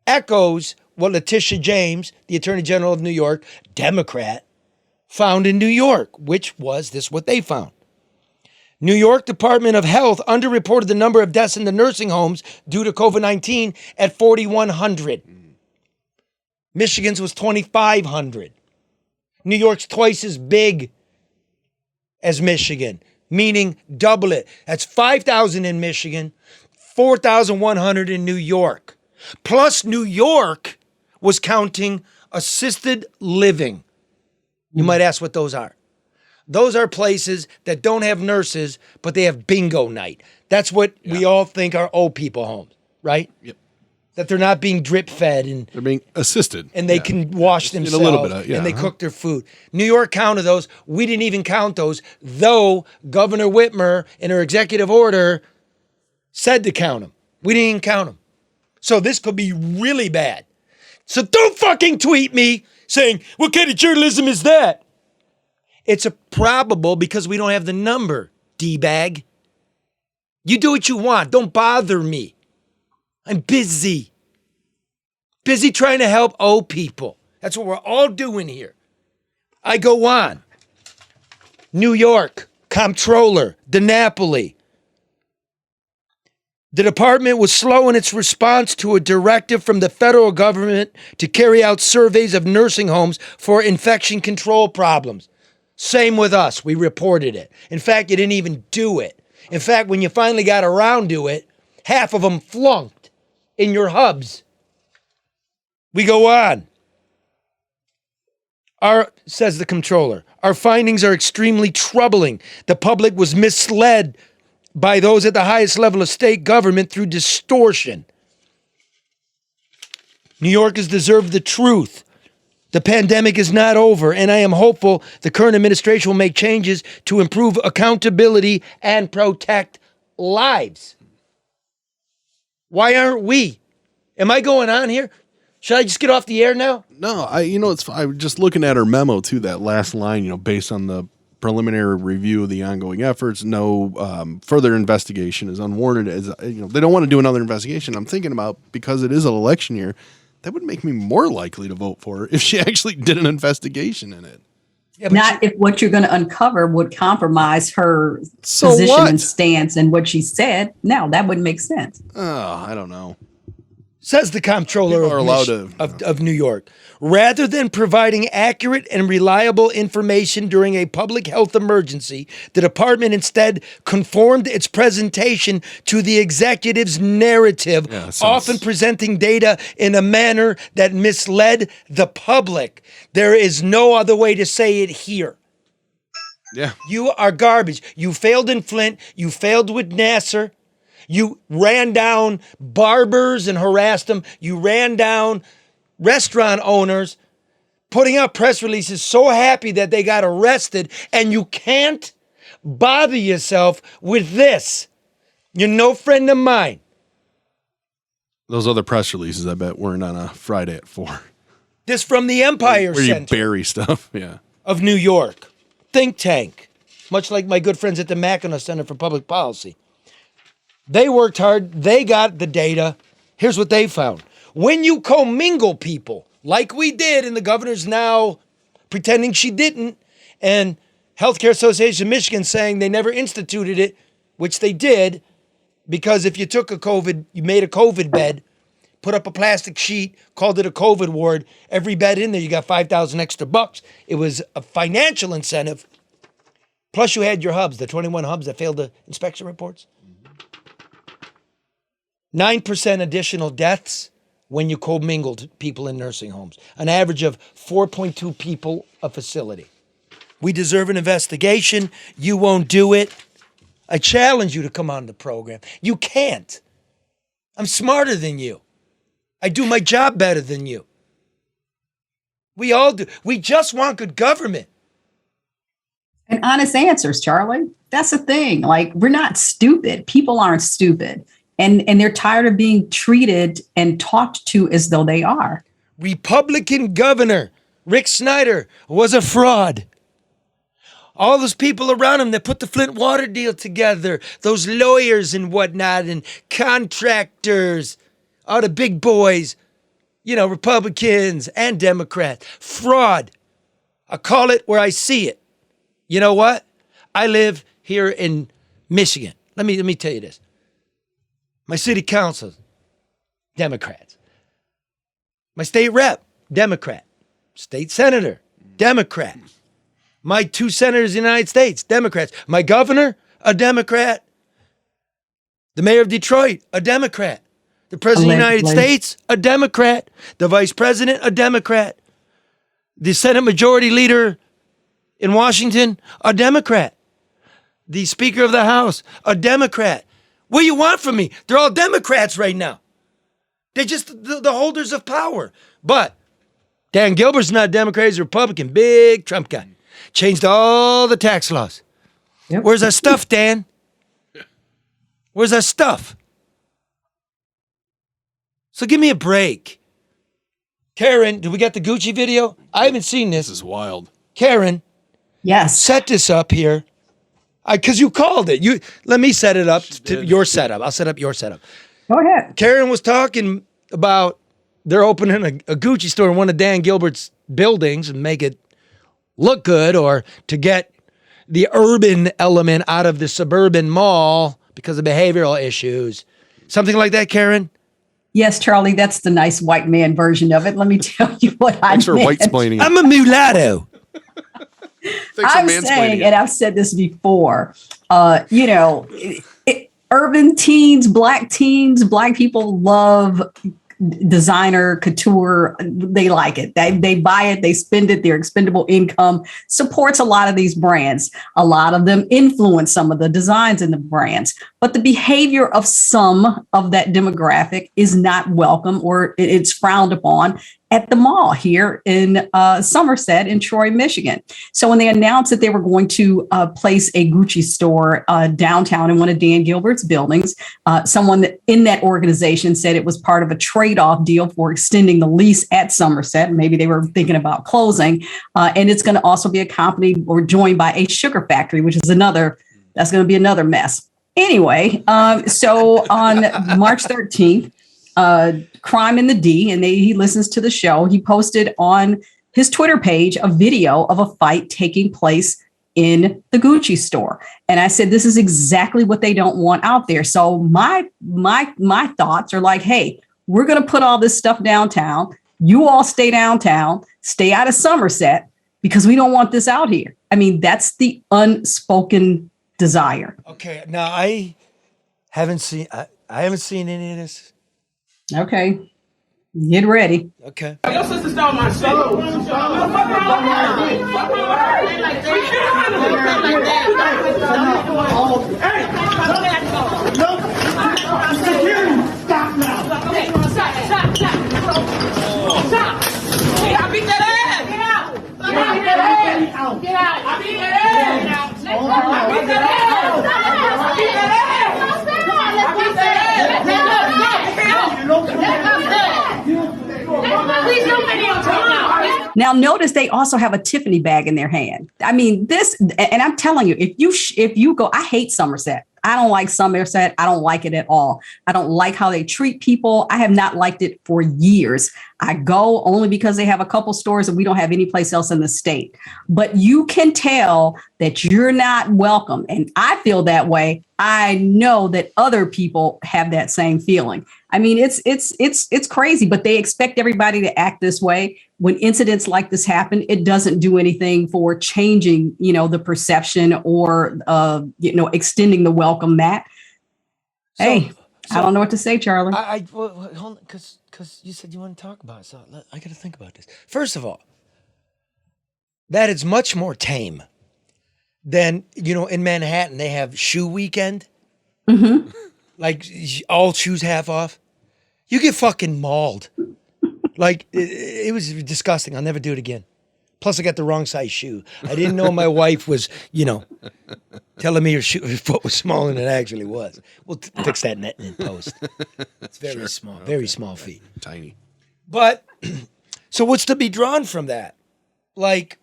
echoes what Letitia James, the Attorney General of New York, Democrat, found in New York, which was this what they found. New York Department of Health underreported the number of deaths in the nursing homes due to COVID-19 at 4,100. Michigan's was 2,500. New York's twice as big as Michigan, meaning double it. That's 5,000 in Michigan, 4,100 in New York. Plus, New York was counting assisted living. You might ask what those are. Those are places that don't have nurses, but they have bingo night. That's what we all think are old people homes, right? Yep. That they're not being drip fed and they're being assisted. And they can wash themselves a little bit, and they cook their food. New York counted those. We didn't even count those, though Governor Whitmer, in her executive order, said to count them. We didn't even count them. So this could be really bad. So don't fucking tweet me saying, what kind of journalism is that? It's a probable because we don't have the number, D-bag. You do what you want. Don't bother me. I'm busy. Busy trying to help old people. That's what we're all doing here. I go on. New York, Comptroller, DiNapoli. The department was slow in its response to a directive from the federal government to carry out surveys of nursing homes for infection control problems. Same with us. We reported it. In fact, you didn't even do it. In fact, when you finally got around to it, half of them flunked in your hubs. We go on. Says the comptroller, our findings are extremely troubling. The public was misled by those at the highest level of state government through distortion. New Yorkers deserve the truth. The pandemic is not over, and I am hopeful the current administration will make changes to improve accountability and protect lives. Why aren't we? Am I going on here? Should I just get off the air now? No, I was just looking at her memo too, that last line, based on the preliminary review of the ongoing efforts, no further investigation is unwarranted. They don't want to do another investigation. I'm thinking about, because it is an election year, that would make me more likely to vote for her if she actually did an investigation in it. Yeah, not if what you're going to uncover would compromise her position and stance and what she said. No, that wouldn't make sense. Oh, I don't know. Says the comptroller of New York, rather than providing accurate and reliable information during a public health emergency, the department instead conformed its presentation to the executive's narrative, often presenting data in a manner that misled the public. There is no other way to say it here. Yeah. You are garbage. You failed in Flint. You failed with Nasser. You ran down barbers and harassed them. You ran down restaurant owners, putting out press releases so happy that they got arrested, and you can't bother yourself with this. You're no friend of mine. Those other press releases, I bet, weren't on a Friday at 4. This from the Empire Center. Where you bury stuff, of New York. Think tank. Much like my good friends at the Mackinac Center for Public Policy. They worked hard. They got the data. Here's what they found. When you commingle people, like we did, and the governor's now pretending she didn't, and Healthcare Association of Michigan saying they never instituted it, which they did, because if you you made a COVID bed, put up a plastic sheet, called it a COVID ward, every bed in there, you got 5,000 extra bucks. It was a financial incentive. Plus you had your hubs, the 21 hubs that failed the inspection reports. 9% additional deaths when you commingled people in nursing homes. An average of 4.2 people a facility. We deserve an investigation. You won't do it. I challenge you to come on the program. You can't. I'm smarter than you. I do my job better than you. We all do. We just want good government. And honest answers, Charlie. That's the thing. Like, we're not stupid. People aren't stupid. And they're tired of being treated and talked to as though they are. Republican governor Rick Snyder was a fraud. All those people around him that put the Flint water deal together, those lawyers and whatnot, and contractors, all the big boys, Republicans and Democrats. Fraud. I call it where I see it. You know what? I live here in Michigan. Let me tell you this. My city council, Democrats. My state rep, Democrat. State senator, Democrat. My 2 senators in the United States, Democrats. My governor, a Democrat. The mayor of Detroit, a Democrat. The president of the United Allegedly. States, a Democrat. The vice president, a Democrat. The Senate Majority Leader in Washington, a Democrat. The Speaker of the House, a Democrat. What do you want from me? They're all Democrats right now. They're just the holders of power. But Dan Gilbert's not a Democrat, he's a Republican. Big Trump guy. Changed all the tax laws. Yep. Where's our stuff, Dan? Where's our stuff? So give me a break. Karen, did we get the Gucci video? I haven't seen this. This is wild. Karen, Yes. set this up here. Because you called it. Let me set it up to your setup. I'll set up your setup. Go ahead. Karen was talking about they're opening a Gucci store in one of Dan Gilbert's buildings and make it look good, or to get the urban element out of the suburban mall because of behavioral issues. Something like that, Karen? Yes, Charlie, that's the nice white man version of it. Let me tell you what I Thanks for meant. white-splaining. I'm a mulatto. Thanks for I'm mansplaining saying, it. and I've said this before, urban teens, black people love designer couture. They like it. They buy it. They spend it. Their expendable income supports a lot of these brands. A lot of them influence some of the designs in the brands. But the behavior of some of that demographic is not welcome, or it's frowned upon at the mall here in Somerset in Troy, Michigan. So when they announced that they were going to place a Gucci store downtown in one of Dan Gilbert's buildings, someone in that organization said it was part of a trade-off deal for extending the lease at Somerset. Maybe they were thinking about closing. And it's going to also be accompanied or joined by a sugar factory, which is that's going to be another mess. Anyway, so on March 13th, Crime in the D, and he listens to the show. He posted on his Twitter page a video of a fight taking place in the Gucci store. And I said, this is exactly what they don't want out there. So my thoughts are like, hey, we're going to put all this stuff downtown. You all stay downtown, stay out of Somerset, because we don't want this out here. I mean, that's the unspoken desire. Okay, now I haven't seen any of this. Okay, get ready. Okay. Your sister stole my soul. Stop now. Okay, stop. Stop. I beat that ass. Get out. I beat that ass. Get out. I beat that ass. I beat that ass. I beat that ass. I beat that ass. Now, notice they also have a Tiffany bag in their hand. I mean, this, and I'm telling you, if you go, I hate Somerset. I don't like Somerset. I don't like it at all. I don't like how they treat people. I have not liked it for years. I go only because they have a couple stores that we don't have any place else in the state. But you can tell that you're not welcome. And I feel that way. I know that other people have that same feeling. I mean, it's crazy, but they expect everybody to act this way. When incidents like this happen, it doesn't do anything for changing, the perception or, extending the welcome mat. I don't know what to say, Charlie. Hold on, because you said you want to talk about it, so I got to think about this. First of all, that is much more tame than, in Manhattan, they have shoe weekend. Mm-hmm. Like all shoes half off. You get fucking mauled. Like it was disgusting. I'll never do it again. Plus I got the wrong size shoe. I didn't know my wife was, telling me her foot was smaller than it actually was. We'll fix that in post. It's very small, very small feet. Tiny. But, so what's to be drawn from that? Like,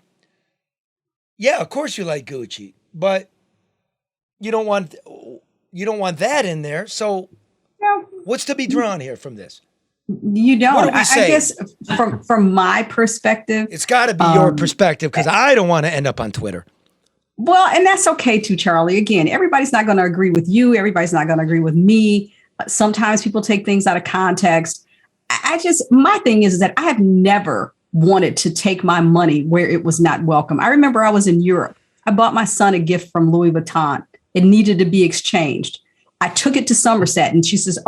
yeah, of course you like Gucci, but you don't want that in there. So what's to be drawn here from this? You don't. What are we I saying? guess from my perspective, It's got to be your perspective, because I don't want to end up on Twitter. well, and that's okay too, Charlie. Again, everybody's not going to agree with you. Everybody's not going to agree with me. Sometimes people take things out of context. My thing is that I have never wanted to take my money where it was not welcome. I remember I was in Europe. I bought my son a gift from Louis Vuitton. It needed to be exchanged. I took it to Somerset, and she says,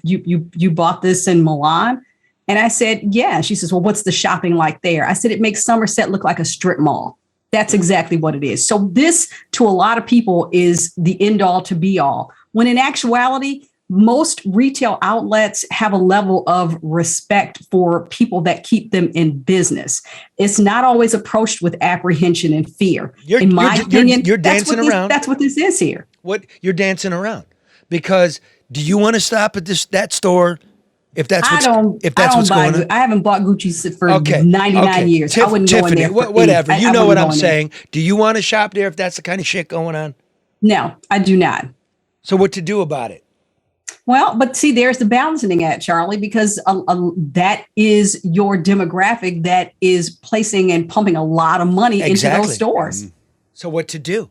you bought this in Milan? And I said, yeah. She says, well, what's the shopping like there? I said, it makes Somerset look like a strip mall. That's exactly what it is. So this, to a lot of people, is the end all to be all. When in actuality, most retail outlets have a level of respect for people that keep them in business. It's not always approached with apprehension and fear. In my opinion, you're dancing around. That's what this is here. What you're dancing around, because do you want to stop at that store? If that's what's going on, I haven't bought Gucci for 99 years. I wouldn't go in there. Whatever. You know what I'm saying. Do you want to shop there if that's the kind of shit going on? No, I do not. So what to do about it? Well, but see, there's the balancing act, Charlie, because that is your demographic that is placing and pumping a lot of money into those stores. Mm-hmm. So what to do?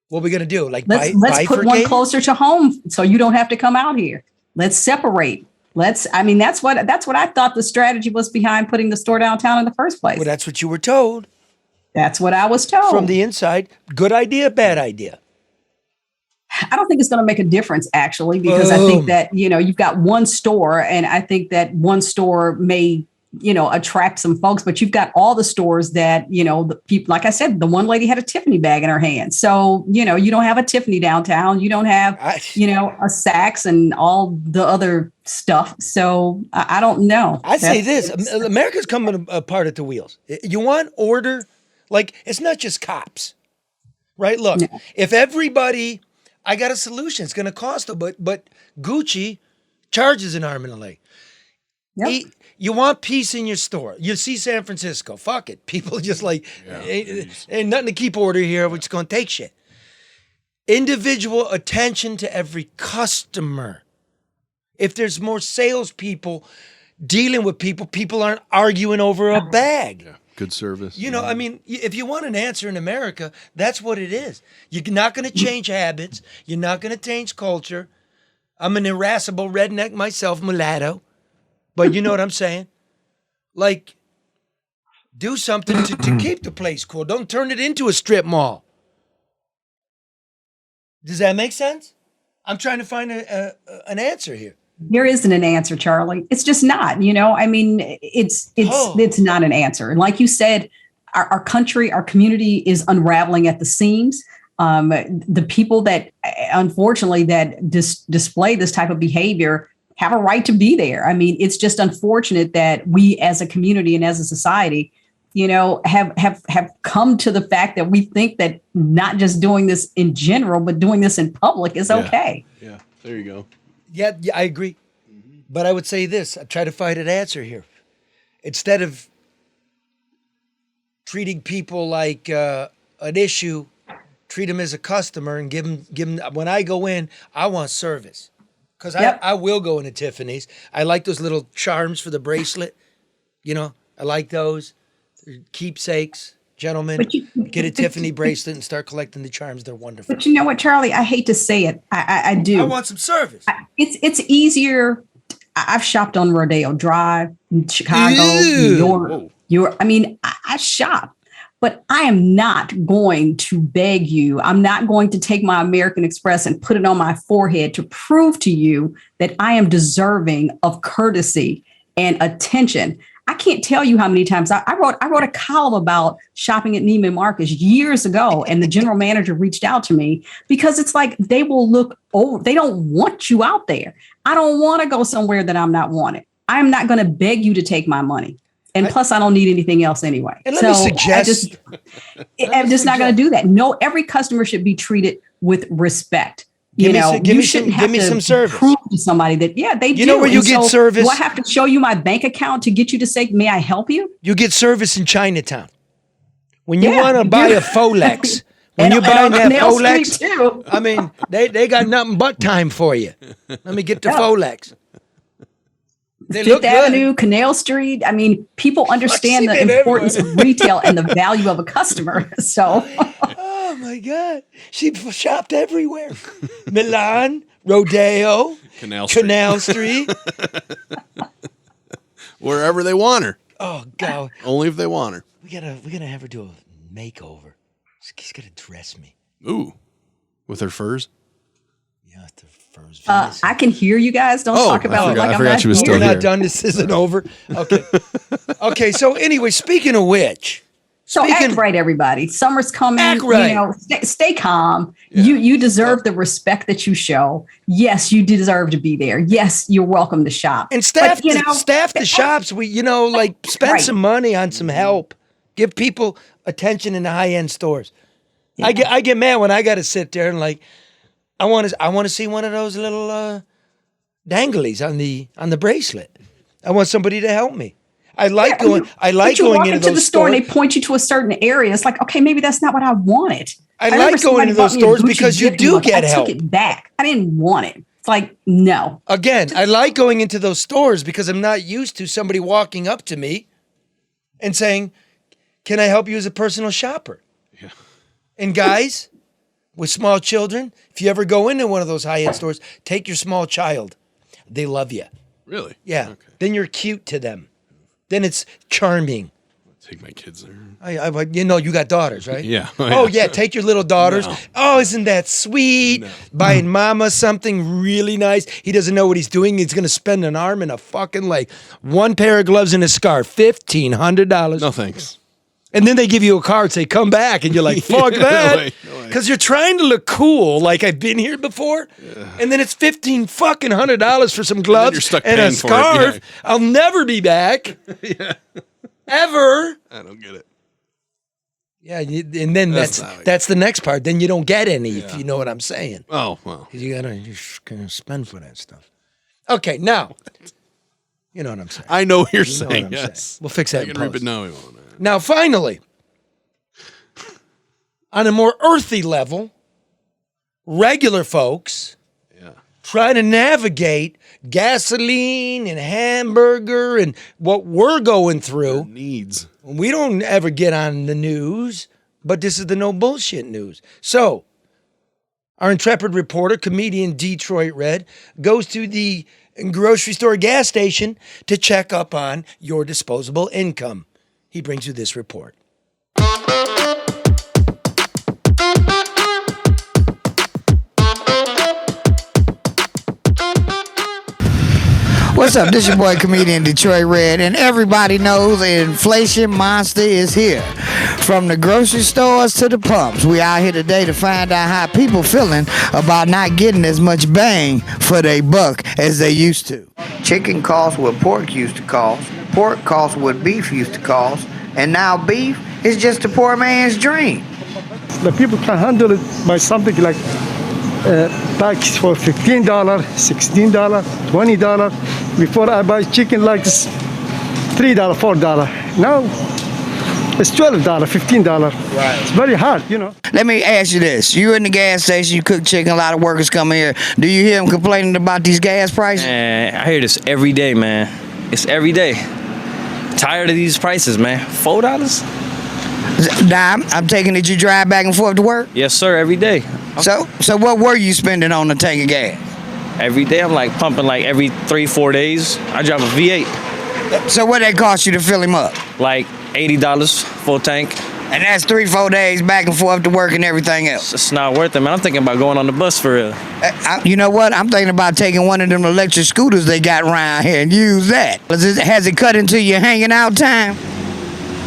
What are we going to do? Like let's put one closer to home so you don't have to come out here. Let's separate. That's what I thought the strategy was behind putting the store downtown in the first place. Well, that's what you were told. That's what I was told. From the inside. Good idea, bad idea? I don't think it's going to make a difference, actually, because I think that, you've got one store, and I think that one store may, attract some folks, but you've got all the stores that, the people, like I said, the one lady had a Tiffany bag in her hand. So, you don't have a Tiffany downtown. You don't have, a Saks and all the other stuff. So I don't know. I'd say this, America's coming apart at the wheels. You want order? Like, it's not just cops, right? Look, if everybody... I got a solution. It's going to cost them, but Gucci charges an arm and a leg. Yep. You want peace in your store. You see San Francisco. Fuck it. People just ain't nothing to keep order here. We're just going to take shit. Individual attention to every customer. If there's more salespeople dealing with people, people aren't arguing over a bag. Yeah. Good service. If you want an answer in America, that's what it is. You're not going to change habits. You're not going to change culture. I'm an irascible redneck myself, mulatto. But you know what I'm saying? Like, do something to keep the place cool. Don't turn it into a strip mall. Does that make sense? I'm trying to find an answer here. There isn't an answer, Charlie. It's just not, it's not an answer. And like you said, our country, our community is unraveling at the seams. The people that, unfortunately, that display this type of behavior have a right to be there. I mean, it's just unfortunate that we as a community and as a society, have come to the fact that we think that not just doing this in general, but doing this in public is okay. Yeah, there you go. Yeah, I agree. Mm-hmm. But I would say this. I try to find an answer here. Instead of treating people like an issue, treat them as a customer and give them. When I go in, I want service. Because I will go into Tiffany's. I like those little charms for the bracelet. I like those. They're keepsakes. Gentlemen, get a Tiffany bracelet and start collecting the charms. They're wonderful. But you know what, Charlie? I hate to say it. I do. I want some service. It's easier. I've shopped on Rodeo Drive, in Chicago, New York. I shop. But I am not going to beg you. I'm not going to take my American Express and put it on my forehead to prove to you that I am deserving of courtesy and attention. I can't tell you how many times I wrote a column about shopping at Neiman Marcus years ago, and the general manager reached out to me because it's like they will look over. They don't want you out there. I don't want to go somewhere that I'm not wanted. I'm not going to beg you to take my money. And plus, I don't need anything else anyway. And let me suggest, I'm just not going to do that. No, every customer should be treated with respect. Give me some service. Prove to somebody that, they do. You know where you get service? Do I have to show you my bank account to get you to say, may I help you? You get service in Chinatown. When you want to buy a Folex, when you're buying that Folex, too. I mean, they got nothing but time for you. Let me get the Folex. They Fifth Avenue, Canal Street. I mean, people understand the importance of retail and the value of a customer. So, oh my God, she shopped everywhere: Milan, Rodeo, Canal Street, wherever they want her. Oh God, only if they want her. We gotta have her do a makeover. She's gonna dress me. Ooh, with her furs. I can hear you guys. Don't talk about it like I'm not she was here. still We're here. not done. This isn't over. Okay. Okay. So anyway, speaking of which, So act right, everybody. Summer's coming. Act right. You know, stay calm. You deserve the respect that you show. Yes, you deserve to be there. Yes, you're welcome to shop. and staff, But, staff the shops. We, like spend Right. some money on some help. Give people attention in the high end stores. I get mad when I got to sit there and like, I want to see one of those little danglies on the bracelet. I want somebody to help me. I like going But you going walk into into those the store stores. and they point you to a certain area. It's like, okay, maybe that's not what I wanted. I remember like going somebody into bought those me a stores Gucci because you gift do book. get I help. took it back. I didn't want it. It's like, no. Again, I like going into those stores because I'm not used to somebody walking up to me and saying, "Can I help you as a personal shopper?" Yeah. And guys with small children, if you ever go into one of those high-end stores, take your small child. They love you. Really? Yeah. Okay. Then you're cute to them. Then it's charming. Take my kids there. You got daughters, right? Yeah. Oh, yeah. Take your little daughters. No. Oh, isn't that sweet? No. Buying mama something really nice. He doesn't know what he's doing. He's going to spend an arm and a fucking one pair of gloves and a scarf. $1,500. No thanks. And then they give you a card, say, come back. And you're like, fuck that. No way. Because you're trying to look cool, like I've been here before. Yeah. And then it's $1,500 for some gloves you're stuck and a paying for it, scarf. yeah. I'll never be back. Yeah. Ever. I don't get it. Yeah, and then that's the next part. Then you don't get any, if you know what I'm saying. Oh, well. You're gonna spend for that stuff. Okay, now, you know what I'm saying. I know what you're You know what saying, I'm yes. saying. We'll fix that in post. But no, we won't. Now, finally, on a more earthy level, regular folks try to navigate gasoline and hamburger and what we're going through. Needs. We don't ever get on the news, but this is the no bullshit news. So, our intrepid reporter, comedian Detroit Red, goes to the grocery store gas station to check up on your disposable income. He brings you this report. What's up? This your boy, comedian Detroit Red, and everybody knows the inflation monster is here. From the grocery stores to the pumps, we out here today to find out how people feeling about not getting as much bang for their buck as they used to. Chicken costs what pork used to cost, pork costs what beef used to cost, and now beef is just a poor man's dream. The people can handle it by something like packs for $15, $16, $20. Before I buy chicken like this, $3, $4. Now it's $12, $15. Right. It's very hard, you know. Let me ask you this. You in the gas station, you cook chicken, a lot of workers come here. Do you hear them complaining about these gas prices? Man, I hear this every day, man. It's every day. Tired of these prices, man. $4? Now, I'm taking it you drive back and forth to work? Yes, sir, every day. So what were you spending on a tank of gas? Every day, I'm like pumping like every 3-4 days. I drive a V8. So what that cost you to fill him up? Like $80 full tank. And that's 3-4 days back and forth to work and everything else. It's not worth it, man. I'm thinking about going on the bus for real. You know what? I'm thinking about taking one of them electric scooters they got around here and use that. Has it cut into your hanging out time?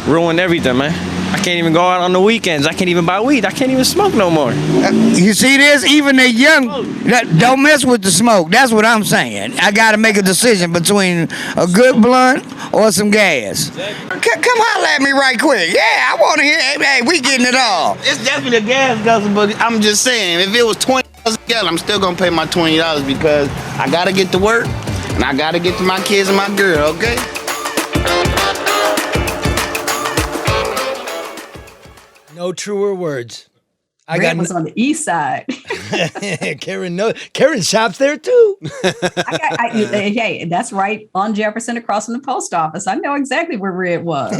Ruined everything, man. I can't even go out on the weekends. I can't even buy weed. I can't even smoke no more. You see this? Even the young, don't mess with the smoke. That's what I'm saying. I got to make a decision between a good blunt or some gas. Come holler at me right quick. Yeah, I want to hear. Hey, we getting it all. It's definitely a gas guzzle, but I'm just saying, if it was $20 a gallon, I'm still going to pay my $20 because I got to get to work and I got to get to my kids and my girl, okay? No truer words. Red was on the east side. Karen shops there too. Hey, that's right on Jefferson across from the post office. I know exactly where Red was.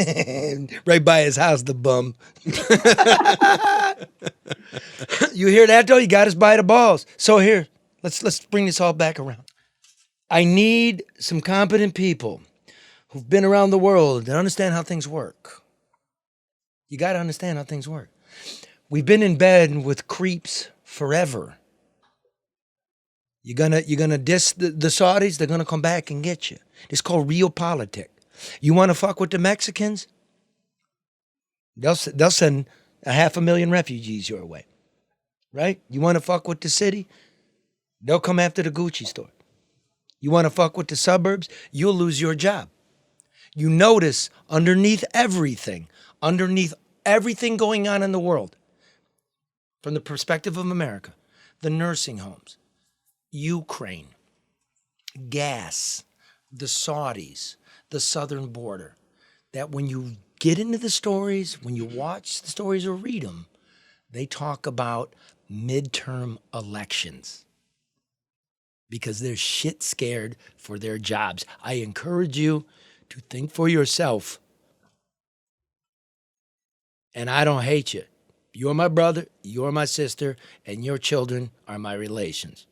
Right by his house, the bum. You hear that though? You got us by the balls. So here, let's bring this all back around. I need some competent people who've been around the world and understand how things work. You got to understand how things work. We've been in bed with creeps forever. You're gonna diss the Saudis, they're gonna come back and get you. It's called realpolitik. You want to fuck with the Mexicans? They'll send 500,000 refugees your way, right? You want to fuck with the city? They'll come after the Gucci store. You want to fuck with the suburbs? You'll lose your job. You notice underneath everything going on in the world, from the perspective of America, the nursing homes, Ukraine, gas, the Saudis, the southern border, that when you get into the stories, when you watch the stories or read them, they talk about midterm elections because they're shit scared for their jobs. I encourage you to think for yourself. And I don't hate you. You're my brother, you're my sister, and your children are my relations.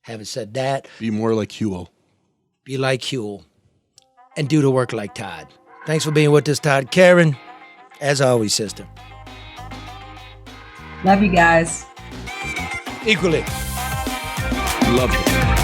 Having said that, be more like Huel. Be like Huel. And do the work like Todd. Thanks for being with us, Todd. Karen, as always, sister. Love you guys. Equally. Love you.